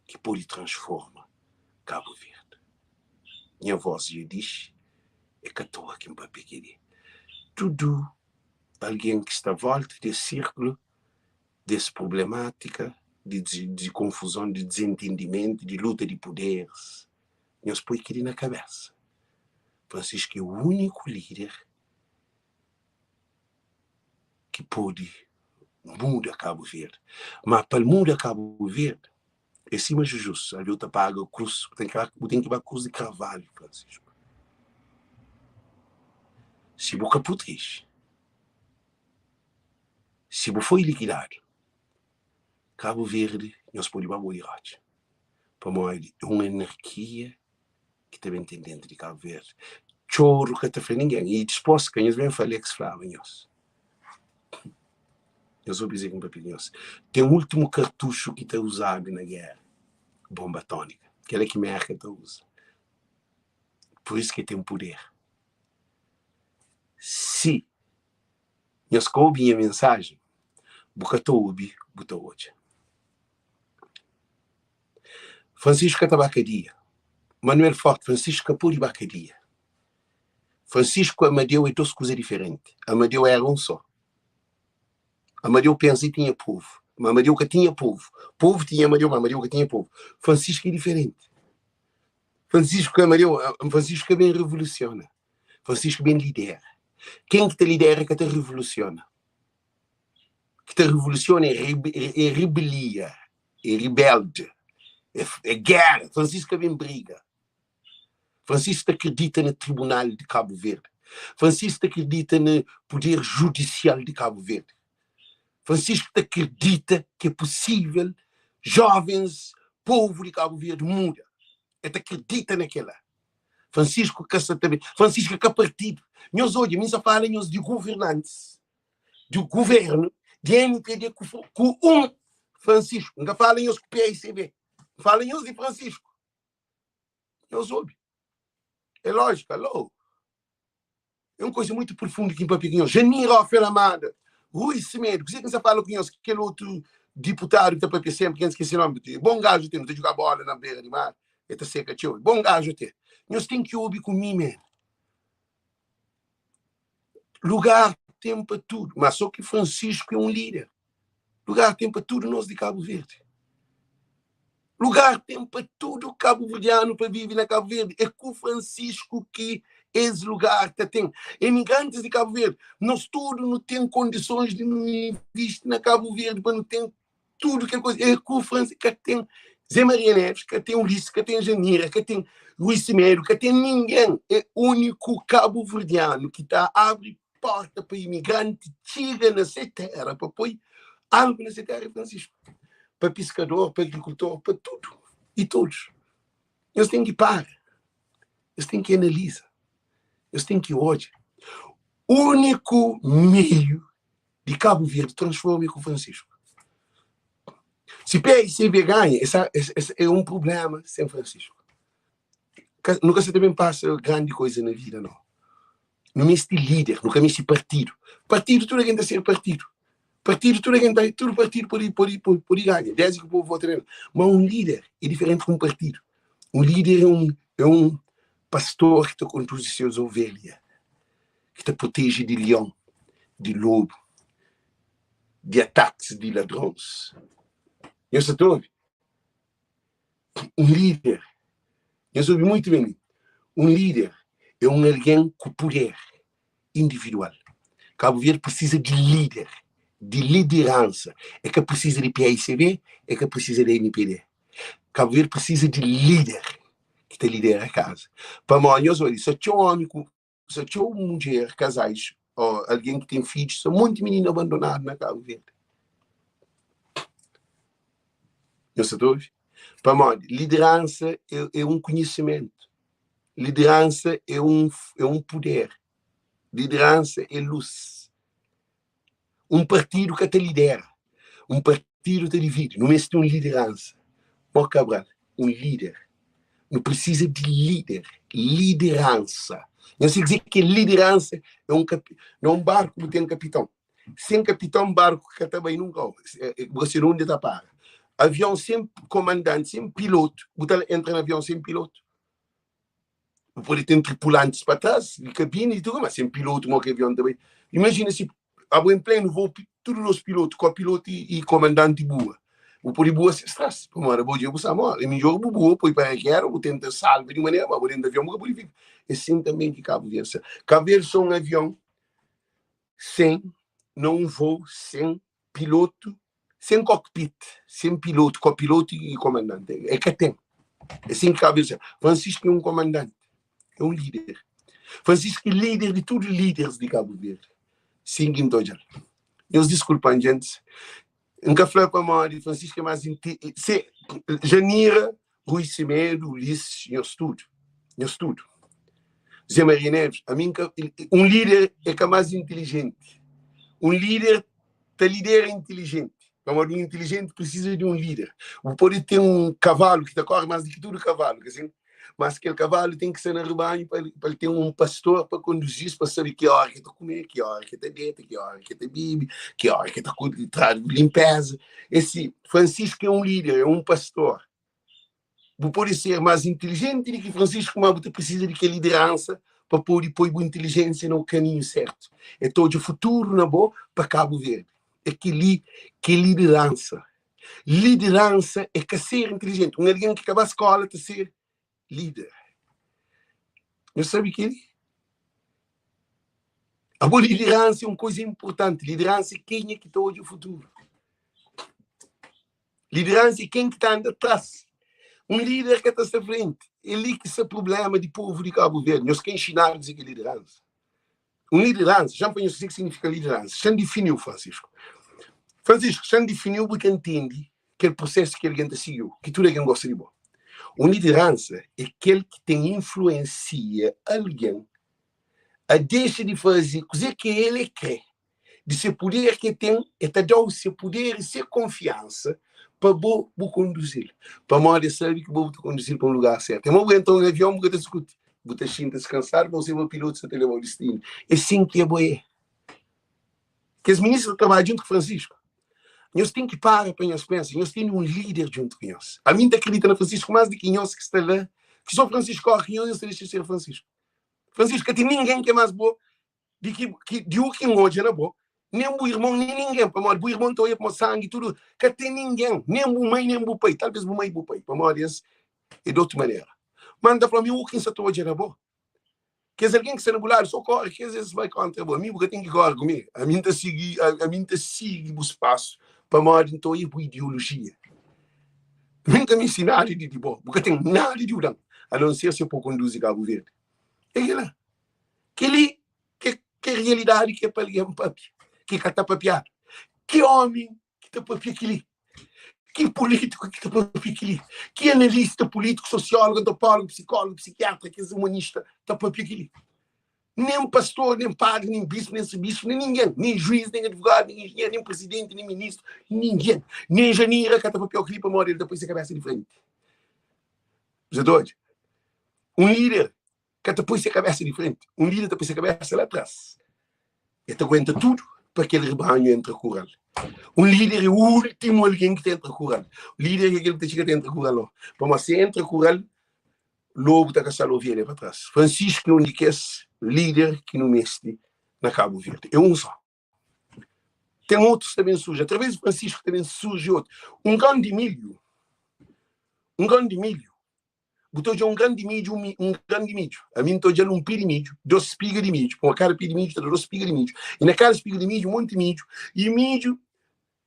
que pode transformar Cabo Verde. Minha voz já diz, é que estou aqui para pedir. Tudo alguém que está à volta desse círculo, dessa problemática, de confusão, de desentendimento, de luta de poderes, nós põe aquilo na cabeça. Francisco é o único líder que pode mudar Cabo Verde. Mas para mudar Cabo Verde, é cima de justo. Ali eu paga o cruz, tem que ir a cruz de Carvalho, Francisco. Se boca putriz, se você foi liquidado, Cabo Verde, nós podemos morrer. Para morrer, é uma anarquia que também tem dentro de Cabo Verde. Choro que está fazendo ninguém. E disposto que nós vamos falar que se falava nós. Eu vou dizer com o papinhos. Tem o último cartucho que está usado na guerra. Bomba atômica. Aquela que a América usa. Por isso que tem um poder. Se nós ouvimos a mensagem, botou ouvi, botou hoje. Francisco Tabacadia. Manuel Forte, Francisco Capuri Bacadia. Francisco Amadeu é duas coisas diferentes. Amadeu era um só. Amadeu pensa e tinha povo. Mas Amadeu que tinha povo. Povo tinha Amadeu, mas Amadeu que tinha povo. Francisco é diferente. Francisco bem revoluciona. Francisco bem lidera. Quem que te lidera que te revoluciona? Que te revoluciona é rebelia, é rebelde, é guerra. Francisco bem briga. Francisco acredita no Tribunal de Cabo Verde. Francisco acredita no Poder Judicial de Cabo Verde. Francisco acredita que é possível jovens, povo de Cabo Verde muda. Ele acredita naquela. Francisco Cassa também. Francisco que partido. Nós hoje, nós falamos de governantes, do governo, de NPD com Francisco. Não falamos com o PICB. Falamos de Francisco. Nós ouvimos. É lógico, alô. É uma coisa muito profunda aqui em Papiguinhos. Janira Felamada, Rui Semedo. Você que você fala com nós, aquele outro deputado que está para sempre, que esqueci o nome dele. Bom gajo tem, não tem jogar bola na beira de mar. Ele está seca, tio. Bom gajo tem. Nós temos que ouvir com mim, man. Lugar tem para tudo. Mas só que Francisco é um líder. Lugar tem para tudo nós de Cabo Verde. Lugar tem para tudo cabo-verdiano para viver na Cabo Verde. É com Francisco que esse lugar tem. Imigrantes de Cabo Verde, nós todos não temos condições de não investir na Cabo Verde, para não ter tudo que é coisa. É com Francisco que tem Zé Maria Neves, que tem Ulisses, que tem Janira, que tem Luís Semedo, que tem ninguém. É o único cabo-verdiano que está a abrir porta para imigrante, chega nessa terra, para pôr algo nessa terra, Francisco. Para pescador, para agricultor, para tudo. E todos. Eles têm que parar. Eles têm que analisar. Eles têm que olhar. O único meio de Cabo Verde transforma com Francisco. Se PICB ganha, esse é um problema sem Francisco. Nunca se também passa grande coisa na vida, não. Não me este líder, nunca me este partido. Partido, tudo alguém tem que ser partido. Partido, tudo partido por aí ganha. Desde que o povo vota nele. Mas um líder é diferente de um partido. Um líder é um pastor que te conduz as suas ovelhas, que te protege de leão, de lobo, de ataques de ladrões. Eu estou um líder. Eu soube muito bem. Um líder é um alguém com poder individual. Cabo Verde precisa de líder. De liderança. É que precisa de PICB, é que precisa de NPD. Cabo Verde precisa de líder que te lidera a casa. Para nós, olha, se tinha um homem, se tinha uma mulher, casais, ou alguém que tem filhos, são muitos meninos abandonados na Cabo Verde. Não se ouve? Para nós, liderança é um conhecimento. Liderança é um poder. Liderança é luz. Um partido que te lidera. Um partido te divide. Não existe uma liderança. Ó Cabral, um líder. Não precisa de líder. Liderança. Não sei dizer que liderança não é um barco que tem capitão. Sem capitão, barco que também nunca. Você não está para. Avião sem comandante, sem piloto. Você entra no avião sem piloto. Pode ter tripulantes para trás, de cabine e tudo, mas sem piloto, que avião também. Imagina se a em pleno voo, todos os pilotos, copiloto e comandante boa. O pode boa se estresse. Como era bom dia, você amor. É melhor o boa, pois para que era, o tenta salvar de maneira, mas dentro do avião, o pode ficar. É assim também que Cabo Verde. Cabo Verde são um avião sem, não voo, sem piloto, sem cockpit, sem piloto, copiloto e comandante. É que tem. É assim que Cabo Verde. Francisco é um comandante. É um líder. Francisco é líder de todos os líderes de Cabo Verde. Sim, Guindoja. Meus desculpem, gente. Um café para a Mari, Francisco é mais Janira, Rui Semedo, Ulisses, eu estudo. Zé Maria Neves, a mim, um líder é que é mais inteligente. Um líder lidera inteligente. Como um inteligente precisa de um líder. Pode ter um cavalo que corre mais do que todo cavalo, assim. Mas aquele cavalo tem que ser no rebanho para ele ter um pastor para conduzir, para saber que hora que está comer, que hora que está dentro, que hora que está bebe, que hora que está com limpeza. Esse Francisco é um líder, é um pastor. Pode ser mais inteligente do que Francisco, mas você precisa de que liderança para poder pôr a inteligência no caminho certo. É todo o futuro na boa para Cabo Verde. É que liderança. Liderança é que ser inteligente. Um alguém que acaba a escola de ser líder. Eu sabe que a boa liderança é uma coisa importante. Liderança é quem é que está hoje o futuro. Liderança é quem que está andando atrás. Um líder que está à frente. Ele que é o problema do povo de Cabo Verde. Nós quem ensinar a dizer que é liderança. Liderança, já conheço o que significa liderança. Já definiu, Francisco. Francisco, já definiu porque entende aquele processo que alguém seguiu, que tudo alguém gosta de bom. Uma liderança é aquele que tem influencia alguém a deixar de fazer coisa que ele quer, de ser poder que tem, é dar o seu poder e ser confiança para vou conduzir. Para modo sabe que vou conduzir para um lugar certo. Eu vou entrar no avião, vou discutir. Vou te descansar, vou ser o piloto se te levar ao destino. É assim que é boé. Que as ministras trabalham junto com Francisco. Nós temos que parar para nós pensar. Nós temos um líder junto com nós. A mim acredita na Francisco mais do que nós que está lá. Que só Francisco corre, nós deixamos ser Francisco. Francisco, tem ninguém que é mais bom de o que hoje era bom. Nem o irmão, nem ninguém. Para o irmão está aí para o sangue e tudo. Que tem ninguém. Nem o mãe, nem o pai. Talvez o mãe e o pai. Para o é de outra maneira. Manda para mim o que está hoje era bom. Que é alguém que se regular só corre, que às vezes vai contra a mim, porque tem que correr comigo. A mim está seguir o espaço para morrer, então é por ideologia. Nunca me ensinaram de bom, porque tem nada de urão, a não ser se eu posso conduzir Cabo Verde. É aquilo. Que realidade que é para ligar um papi, que está papiado. Que homem que está papiado aquilo. Que político que está papiado aquilo. Que analista político, sociólogo, antropólogo, psicólogo, psiquiatra, que é humanista, está papiado aquilo. Nem pastor, nem padre, nem bispo, nem subispo, nem ninguém. Nem juiz, nem advogado, nem engenheiro, nem presidente, nem ministro. Ninguém. Nem engenheiro que está papiado aquilo para morrer, depois se cabeça de frente. Os dois. Um líder que depois se cabeça de frente. Um líder depois se cabeça lá atrás. Ele aguenta tudo para aquele rebanho entre a curral. Um líder é o último alguém que entra a curral. O líder é aquele que chega dentro a curral. Para você entra a curral, lobo está com a ovelha para trás. Francisco é um líder que não mexe na Cabo Verde. É um só. Tem outros também surge. Através do Francisco também surge outro. Um grande milho. Botou já um grande milho. A mim estou já um pé de milho, 2 espigas de milho. Com a cada pé de milho, 2 espigas de milho. E na cada espiga de milho, um monte de milho. E milho,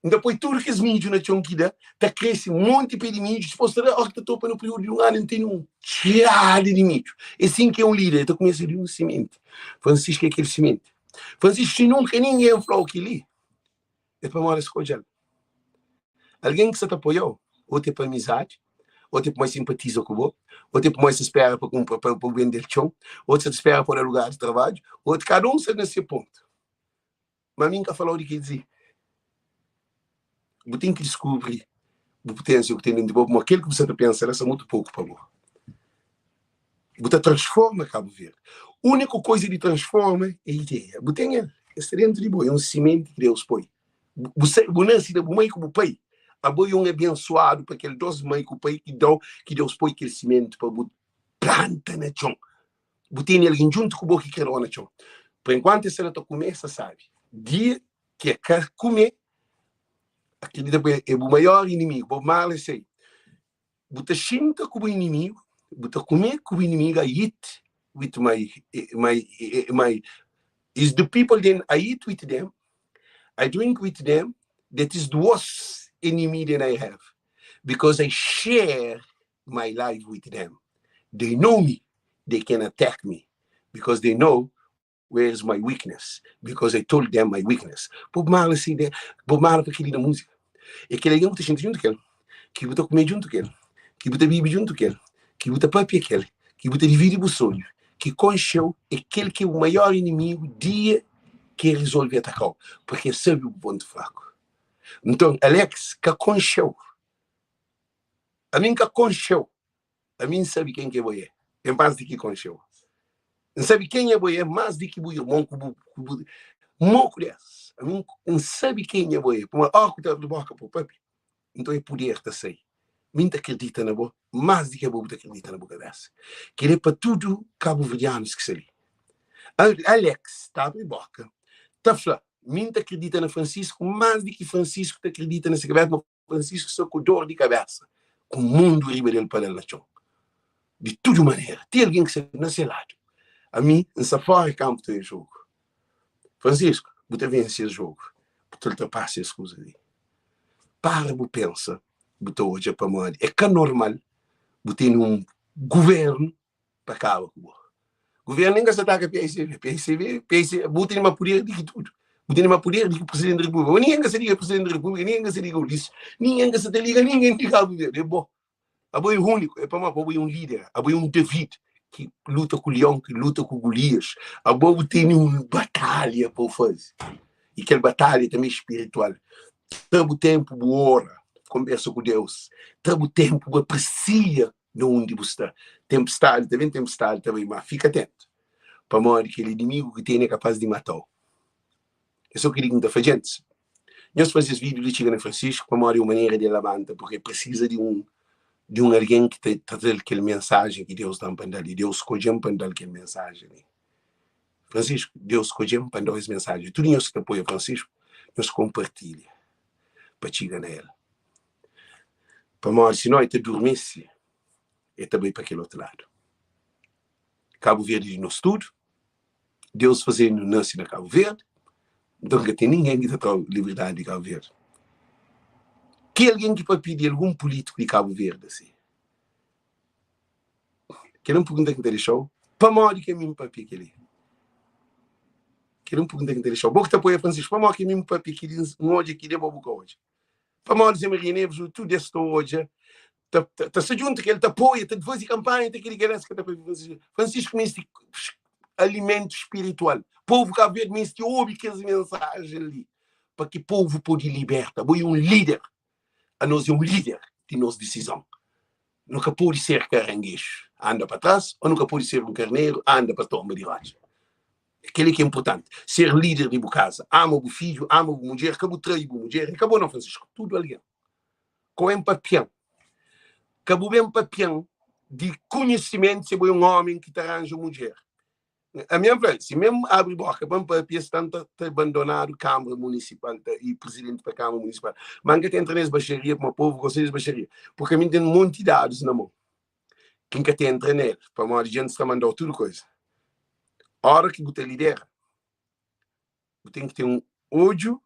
depois tudo que é milho na chonquida, está crescendo um monte de pé de milho. Se fosse a horta topa no período de um ano, tem um tirade de milho. É assim que é um líder. Então começa a um semente. Francisco é aquele semente. Francisco, se nunca ninguém falou aquilo ali, é para morar escolher. Alguém que se te apoiou, ou tem para amizade, ou tipo mais simpatiza com o outro, ou tipo mais espera para vender chão, ou se espera para o lugar de trabalho, ou cada um está nesse ponto. Mas nunca falou de que dizer. Você tem que descobrir a potência que tem dentro de você, mas aquilo que você pensa é muito pouco para você. Você transforma Cabo Verde. A única coisa que transforma é a ideia. Você tem ele, está dentro de você, é um cimento que Deus põe. Você nasce da mãe como pai. A boi é um abençoado para aquele 12 mães que o pai que Deus põe aquele cimento para você planta na chão. Você tem alguém junto com o que quer na chão. Por enquanto, essa ela começa, sabe? Dia que quer comer, acredita que é o maior inimigo. Bob Marley sei. Você senta com o inimigo, você comer com o inimigo, I eat with my is the people then I eat with them, I drink with them, that is the worst enemy that I have, because I share my life with them. They know me, they can attack me, because they know where is my weakness, because I told them my weakness. Bob Marley sei, Bob Marley para aquele da música. É que alguém que você junto com ele, que você comer junto com ele, que você vive junto com ele, que você papi aquele, que você divide o sonho, que conheceu aquele que é o maior inimigo dia que resolve atacar, porque sabe o ponto fraco. Então, Alex, que conheceu, a mim que conheceu, a mim sabe quem que é mais do que conheceu. Não sabe quem é mais do que o irmão, muito desse. A mim não sabe quem é boé, por uma hora que está de boca para o papi, então é poder da sei. Mim acredita na boa, mais do que a boa acredita na boca dessa. Que é para tudo cabo-verdianos que se ali. Alex, está de boca, está falando. Mim acredita na Francisco mais do que Francisco acredita nessa cabeça, mas Francisco só com dor de cabeça, com o mundo ribeirão para ela chão. De toda maneira, tem alguém que se nesse lado. A mim, nessa fora campo tem jogo. Francisco, você vence esse jogo, você ultrapassa as coisas ali. Para, você pensa, você hoje é para morrer. É que é normal, você tem um governo para acabar com o governo. O governo nem se ataca a PSV, você tem uma poder de tudo. Não tem mais poder do que o Presidente da República. Ninguém se liga o Presidente da República, ninguém se liga o Ulisses, ninguém se liga, ninguém liga Cabo Verde. É bom. A boi único, é para uma boi um líder, a boi um David, que luta com o leão, que luta com o Golias. A boi tem uma batalha para fazer. E aquela batalha também espiritual. Todo tempo, ora, conversa com Deus. Todo tempo, aprecia de onde você está. Tempestade, também, mas fica atento. Para morrer aquele inimigo que tem é capaz de matar. Eu só queria que gente. Nós fazemos vídeo de Chigana Francisco para morrer uma maneira de levanta, porque precisa de um alguém que te traz aquela mensagem que Deus dá para ele. Deus escolheu para dar aquela mensagem. Francisco, Deus escolheu para dar essa mensagem. Tudo isso que apoia Francisco, nós compartilha para chegar nela. Para morrer, se nós te dormisse, é também para aquele outro lado. Cabo Verde de nós tudo, Deus fazendo nasce na Cabo Verde, então não tem ninguém que dá liberdade de Cabo Verde. Que alguém que pode pedir algum político de Cabo Verde assim? Que não pergunta que deixou, para morrer que é mesmo para pedir aquele. Que não pergunta que deixou. Bom que te apoia Francisco, para morrer que é mesmo para pedir um hoje que deu boca hoje. Para morrer Zé Maria Neves, tudo isso hoje. Tá se junto que ele te apoia, te faz campanha, te queria que te apoia Francisco. Francisco mesmo alimento espiritual. Povo Cabo Verde mesmo ouve aquelas mensagens ali, para que o povo pode libertar. Boi um líder. A nós é um líder de nossa decisão. Nunca pode ser caranguejo, anda para trás, ou nunca pode ser um carneiro, anda para a toma de laje. Aquele que é importante. Ser líder de casa. Ama o filho, ama a mulher, acabou trair a mulher, acabou não, Francisco. Tudo ali. Com empatia. Acabou bem empatia de conhecimento se é um homem que te arranja uma mulher. A minha vez, se mesmo abre boca, vamos para a pieza tanto abandonar a Câmara Municipal e Presidente da Câmara Municipal. Mas que tem três baixarias para o povo, vocês baixaria. Porque a mim tem um monte de dados na mão. Quem que tem entra nele, para uma gente está mandando tudo coisa. A hora que você lidera, você tem que ter um ódio,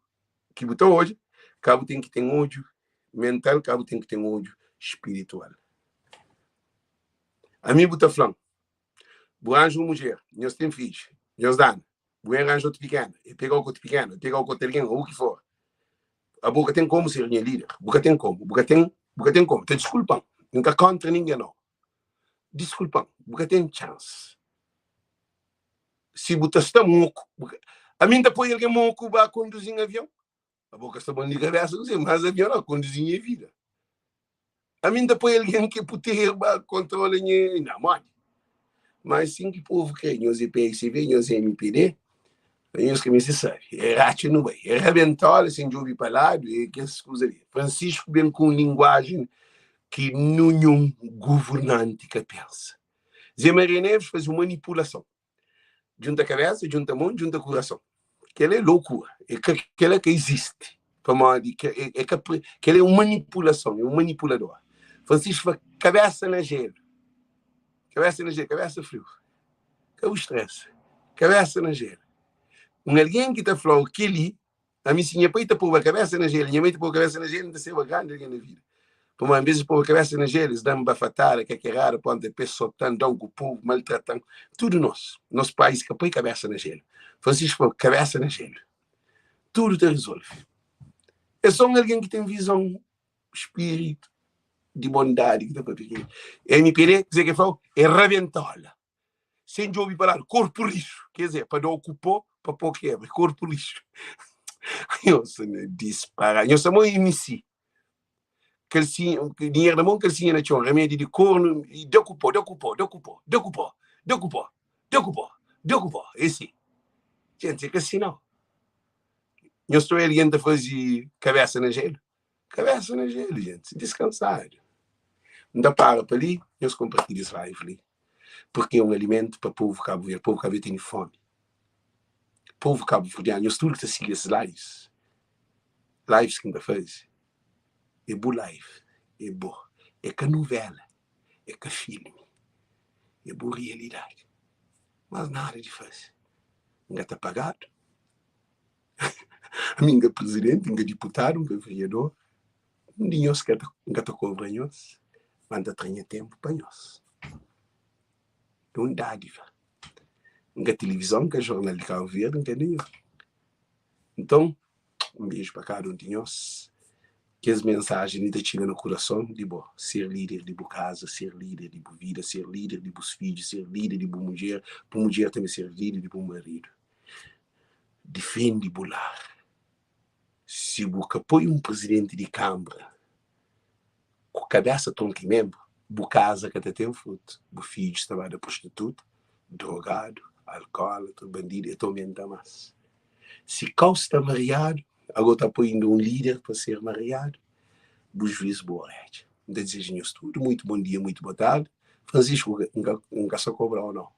que você hoje, cabo tem que ter um ódio mental, cabo tem que ter um ódio espiritual. A mim, você falando, vou arranjar uma mulher, nós temos filhos, nós damos, vou arranjar outro pequeno, e pegar o outro pequeno, pegar o outro pequeno, ou o que for. A boca tem como ser minha líder, boca tem como, boca tem como, te desculpam, nunca contra ninguém não. Desculpam, boca tem chance. Se você está moco, a mim depois alguém moco vai conduzir um avião, a boca está bom de cabeça, mas avião não, conduzir a vida. A mim depois alguém que poder vai controlar, não, mãe. Mas sim que o povo quer, nós é PSV, nós é MPD, nós que me se sabe, é rato no meio, é rebentola, sem de ouvir palavra, e que essas coisas ali. Francisco vem com linguagem que nenhum governante que pensa. Zé Maria Neves faz uma manipulação. Junta a cabeça, junta a mão, junta o coração. Que ela é loucura, que ela que existe. Que ela é uma manipulação, é um manipulador. Francisco faz cabeça na gelo. Cabeça na gelo, cabeça frio. Que é o estresse. Cabeça na gelo. Alguém que está falando que ali, a minha senha para pôr a cabeça na gelo, minha mãe pôr a cabeça na gelo, não sei o grande alguém na vida. Por uma vez pôr a cabeça na gelo, eles dão bafatar, que é raro, quando a pessoa está dando o povo, maltratando. Tudo nosso país que põe a cabeça na gelo. Francisco pôr a cabeça na gelo. Tudo te resolve. É só alguém que tem visão, espírito, de bondade que dá para pedir. MPD, dizer que falou, é rebentola. Sem de ouvir falar, corpo lixo. Quer dizer, para não ocupar, para pôr quebra, corpo lixo. Eu sou disparado. Eu sou muito MC. Dinheiro na mão, calcinha na chão, remédio de corno, e decupou. Esse. Gente, é que assim não. Eu estou ali a fazer cabeça na gelo. Cabeça na gelo, gente. Descansado. Não dá para ali, eu compartilho esse live ali. Porque é um alimento para o povo Cabo Verde. O povo Cabo Verde tem fome. O povo Cabo Verdeano, eu estou a seguir esses lives. Lives que ainda faz. É boa live. É boa. É que novela. É que filme. É boa realidade. Mas nada de fazer. Ainda está pagado. A minha presidente, minha deputado, minha vereador. Um dinheiro que está cobrando nós. Manda treinar tempo para nós. É uma dádiva. Minha televisão, que é jornal de Cabo Verde, não tem nenhum. Então, um beijo para cada um de nós. Que as mensagens ainda chegam no coração de ser líder de boa casa, ser líder de boa vida, ser líder de bons filhos, ser líder de boa mulher também ser líder de bom marido. Defende o lar. Se você põe um presidente de Câmara com a cabeça tão que mesmo, boa casa que até tem fruto, boa filho trabalha prostituta, drogado, alcoólatra, bandido, e também dá mais. Se você está mariado, agora está põendo um líder para ser mariado, do juiz boa rede. Então, desejo tudo. Muito bom dia, muito boa tarde. Francisco, nunca só cobrar ou não.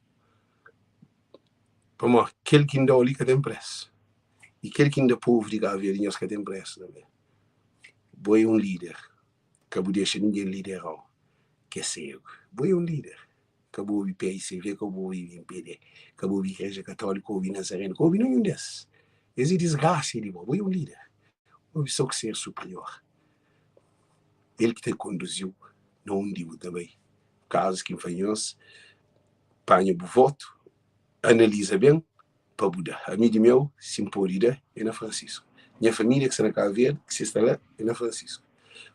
Vamos, aquele que ainda olha que tem preço. E aquele que ainda povo de gavelinhas que tem preço também. Boi um líder. Que não deixa ninguém liderar. Que é cego. Boi um líder. Que eu vou PICV, que eu vou em PD. Que eu vou Igreja Católica, que eu vou Nazareno, que eu vou nenhum desses. Esse desgraça, ele boi um líder. Uma pessoa que ser superior. Ele que te conduziu, não digo também. Casos que enfrenhamos, panha o voto, analisa bem, para mudar. A mim de meu, simporida, é na Francisco. Minha família que está na Cabo Verde, que se está lá, é na Francisco.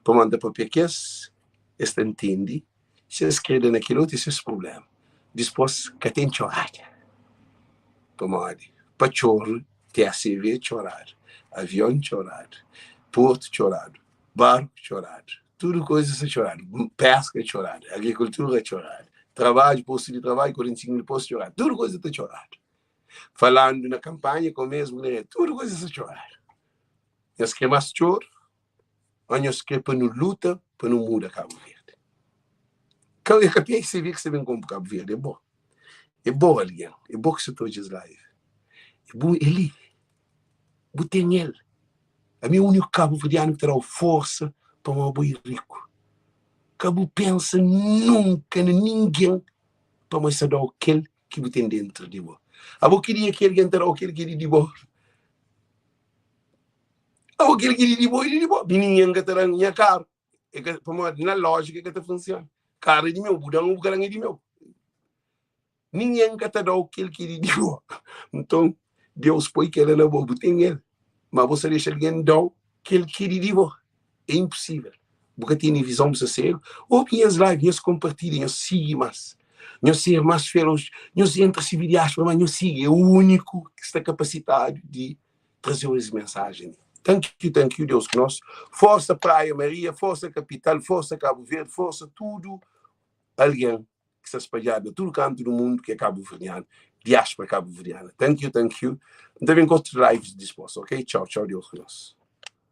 Para mandar para Pequês, esta entende, se eles querem naquele outro, esse é o problema. Depois, que tem chorada. Para mandar. Para chorar, TACV chorado, avião chorado, porto chorado, barco chorado. Tudo coisas a chorar. Pesca é chorar. Agricultura é chorar. Trabalho, posto de trabalho, 45 mil postos chorar. Tudo coisa a chorar. Falando na campanha com o mesmo mulher, tudo coisa a chorar. Nós que mais choro, nós que para não luta, para não mudar Cabo Verde. Eu capei que você vê que você vem com Cabo Verde, é bom. É bom, alguém. É bom que você está de live. É bom ele. Botem ele. A minha único Cabo Verdeano que terá força para um boi rico. Cabo pensa nunca em ninguém para mostrar aquele que você tem dentro de você. Eu queria que ele entrasse aquele que ele de você. Aquele que ele de você, ele de você. Ninguém que terá minha cara. Na lógica que funciona. Cara de meu, budão, o cara de meu. Ninguém que terá aquele que ele de você. Então, Deus põe que ele na boa, tem ele. Mas você deixa alguém dar aquele que ele de você. É impossível. Porque tem visão para ser. Ou minhas lives, minhas compartilhem, eu sigo mais. Eu ser mais feroz, eu entre civilidade, mas eu sigo. É o único que está capacitado de trazer as mensagens. Thank you, Deus nosso. Força Praia Maria, força Capital, força Cabo Verde, força tudo. Alguém que está espalhado, todo canto do mundo que é Cabo Verdeano, diáspora Cabo Verdeana. Thank you. Também encontro lives dispostos, ok? Tchau, Deus nosso.